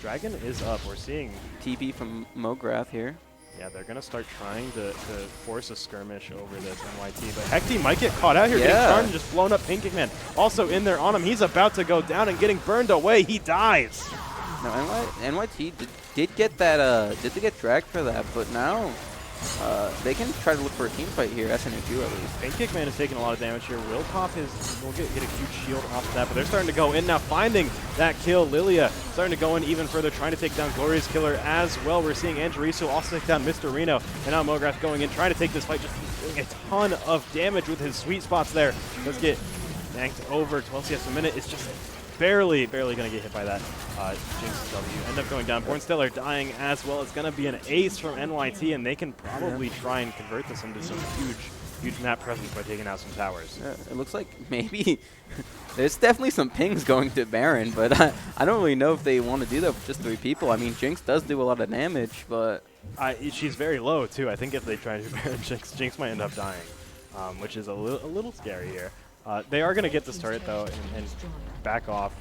Dragon is up. We're seeing TP from Mograth here. Yeah, they're going to start trying to force a skirmish over this NYT. But Hecty might get caught out here, getting charged and just blown up. Pancake Man also in there on him. He's about to go down and getting burned away. He dies. No, NYT did get that, did they get dragged for that, but now they can try to look for a team fight here, SNHU at least. Pancake Man is taking a lot of damage here. Will pop his, will get a huge shield off of that, but they're starting to go in now, finding that kill. Lilia starting to go in even further, trying to take down Glorious Killer as well. We're seeing Angeriso also take down Mr. Reno, and now Mograth going in, trying to take this fight, just doing a ton of damage with his sweet spots there. Let's get yanked over. 12 CS a minute is just barely going to get hit by that Jinx W. End up going down. Bornstellar dying as well. It's going to be an ace from NYT, and they can probably try and convert this into some huge map presence by taking out some towers. Yeah, it looks like maybe there's definitely some pings going to Baron, but I don't really know if they want to do that with just 3 people. I mean, Jinx does do a lot of damage, but she's very low too. I think if they try to do Baron Jinx might end up dying, which is a little scary here. They are going to get this turret, though, and back off.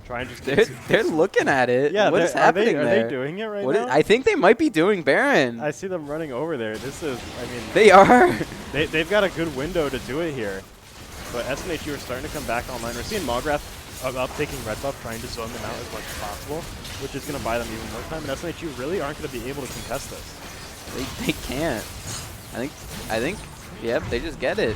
Try and just they're looking at it. Yeah, what is happening there? Are they doing it right now? I think they might be doing Baron. I see them running over there. This is, I mean... They are. They've got a good window to do it here. But SNHU are starting to come back online. We're seeing Mograth up taking red buff, trying to zone them out as much as possible, which is going to buy them even more time. And SNHU really aren't going to be able to contest this. They can't. I think, yep, they just get it.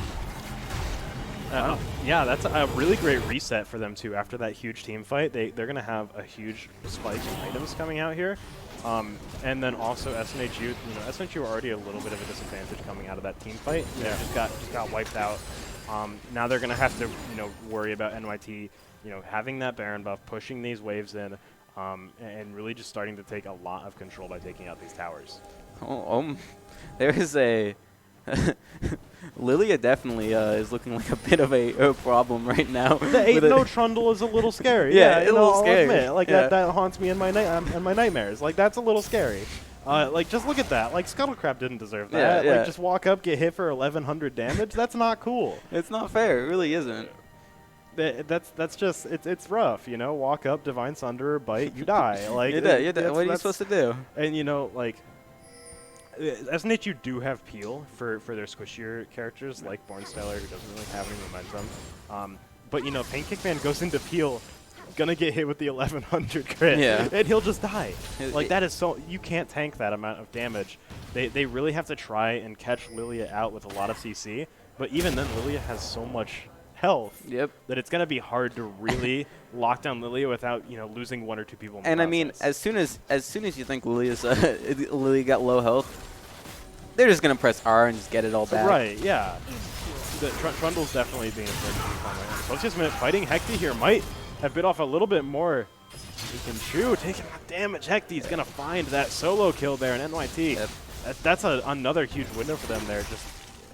Yeah, that's a really great reset for them, too. After that huge team fight, they're going to have a huge spike in items coming out here. And then also SNHU, you know, SNHU are already a little bit of a disadvantage coming out of that team fight. Yeah. Just got wiped out. Now they're going to have to, you know, worry about NYT, you know, having that Baron buff, pushing these waves in, and really just starting to take a lot of control by taking out these towers. There is a... Lilia definitely is looking like a bit of a problem right now. The 8-no Trundle is a little scary. Yeah, a little scary. I'll admit. Like, that haunts me in my nightmares. Like, that's a little scary. Like, just look at that. Like, Scuttlecrab didn't deserve that. Like, just walk up, get hit for 1,100 damage. That's not cool. It's not fair. It really isn't. That's just, it's rough, you know? Walk up, Divine Sunder, bite, you die. Like, what are you supposed to do? And, you know, like... SNHU do have peel for their squishier characters like Bornstellar, who doesn't really have any momentum. But, you know, Pancake Man goes into peel, gonna get hit with the 1100 crit, and he'll just die. Like, that is so... You can't tank that amount of damage. They really have to try and catch Lilia out with a lot of CC, but even then, Lilia has so much health that it's gonna be hard to really lock down Lilia without, you know, losing 1 or 2 people in the process. I mean, as soon as you think Lilia got low health, they're just gonna press R and just get it all back. Right, yeah. The Trundle's definitely being a threat to be fun right now. So it's just a minute fighting. Hecty here might have bit off a little bit more. He can chew, taking out damage. Hecty's gonna find that solo kill there in NYT. That's another huge window for them there. Just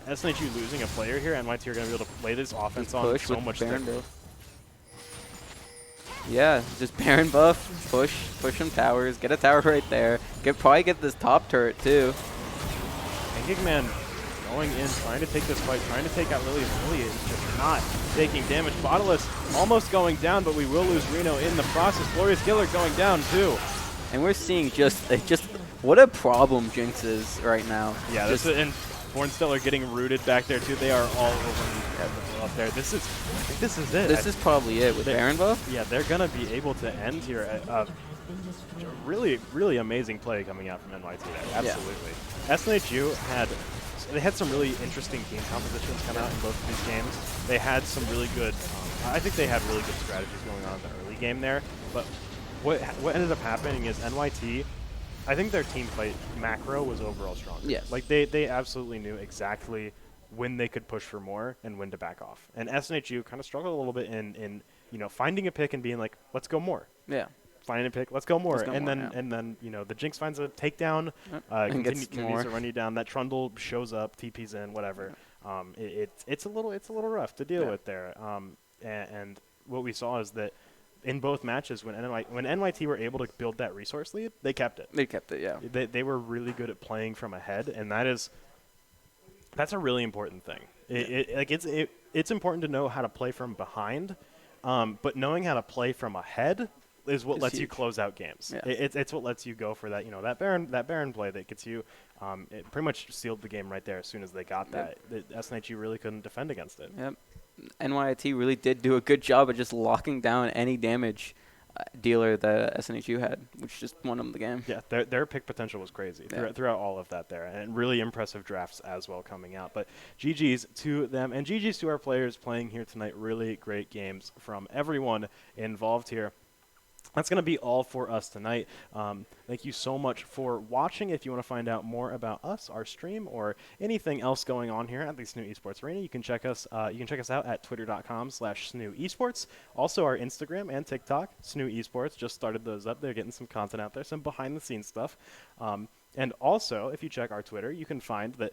SNHU losing a player here. NYT are going to be able to play this offense on Push so with much Baron thicker. buff. Yeah, just Baron buff, push some towers, get a tower right there. Probably get this top turret too. And Gigman going in, trying to take this fight, trying to take out Lily. Lily is just not taking damage. Bottles almost going down, but we will lose Reno in the process. Glorious Killer going down too. And we're seeing just what a problem Jinx is right now. Yeah, and Bornstellar getting rooted back there too. They are all over up there. I think this is it. This is probably it with Baron buff. Yeah, they're gonna be able to end here. Really, really amazing play coming out from NYT. Absolutely. Yeah. SNHU had some really interesting game compositions come out in both of these games. They had some really good. I think they had really good strategies going on in the early game there. But what ended up happening is NYT. I think their team fight macro was overall stronger. Yes. Like they absolutely knew exactly when they could push for more and when to back off. And SNHU kind of struggled a little bit in finding a pick and being like, let's go more. Yeah. Finding a pick, let's go more. And then the Jinx finds a takedown, continues to run you down. That Trundle shows up, TP's in, whatever. It's a little rough to deal with there. And what we saw is that in both matches, when NYT were able to build that resource lead, they kept it. They kept it, yeah. They were really good at playing from ahead, and that's a really important thing. It's important to know how to play from behind, but knowing how to play from ahead is what lets you close out games. Yeah. It's what lets you go for that that Baron play that gets you. It pretty much sealed the game right there as soon as they got that. SNHU really couldn't defend against it. Yep. NYT really did do a good job of just locking down any damage dealer that SNHU had, which just won them the game. Yeah, their pick potential was crazy throughout all of that there, and really impressive drafts as well coming out. But GG's to them, and GG's to our players playing here tonight. Really great games from everyone involved here. That's going to be all for us tonight. Thank you so much for watching. If you want to find out more about us, our stream, or anything else going on here at the SNHU Esports Arena, you can check us out at twitter.com/SNHU Esports. Also, our Instagram and TikTok, SNHU Esports. Just started those up. They're getting some content out there, some behind-the-scenes stuff. And also, if you check our Twitter, you can find that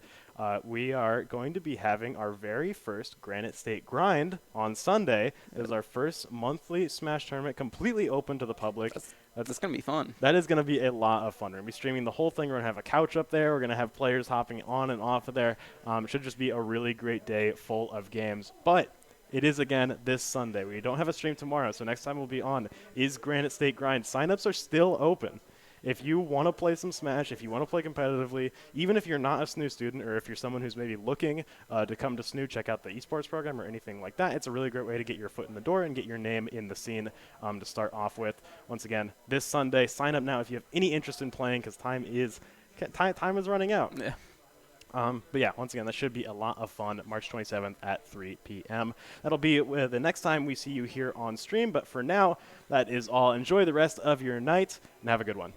we are going to be having our very first Granite State Grind on Sunday. It is our first monthly Smash tournament, completely open to the public. That's going to be fun. That is going to be a lot of fun. We're going to be streaming the whole thing. We're going to have a couch up there. We're going to have players hopping on and off of there. It should just be a really great day full of games. But it is, again, this Sunday. We don't have a stream tomorrow, so next time we'll be on is Granite State Grind. Sign-ups are still open. If you want to play some Smash, if you want to play competitively, even if you're not a SNHU student or if you're someone who's maybe looking to come to SNHU, check out the esports program or anything like that, it's a really great way to get your foot in the door and get your name in the scene to start off with. Once again, this Sunday, sign up now if you have any interest in playing because time is running out. Yeah. But yeah, once again, that should be a lot of fun. March 27th at 3 p.m. That'll be the next time we see you here on stream. But for now, that is all. Enjoy the rest of your night and have a good one.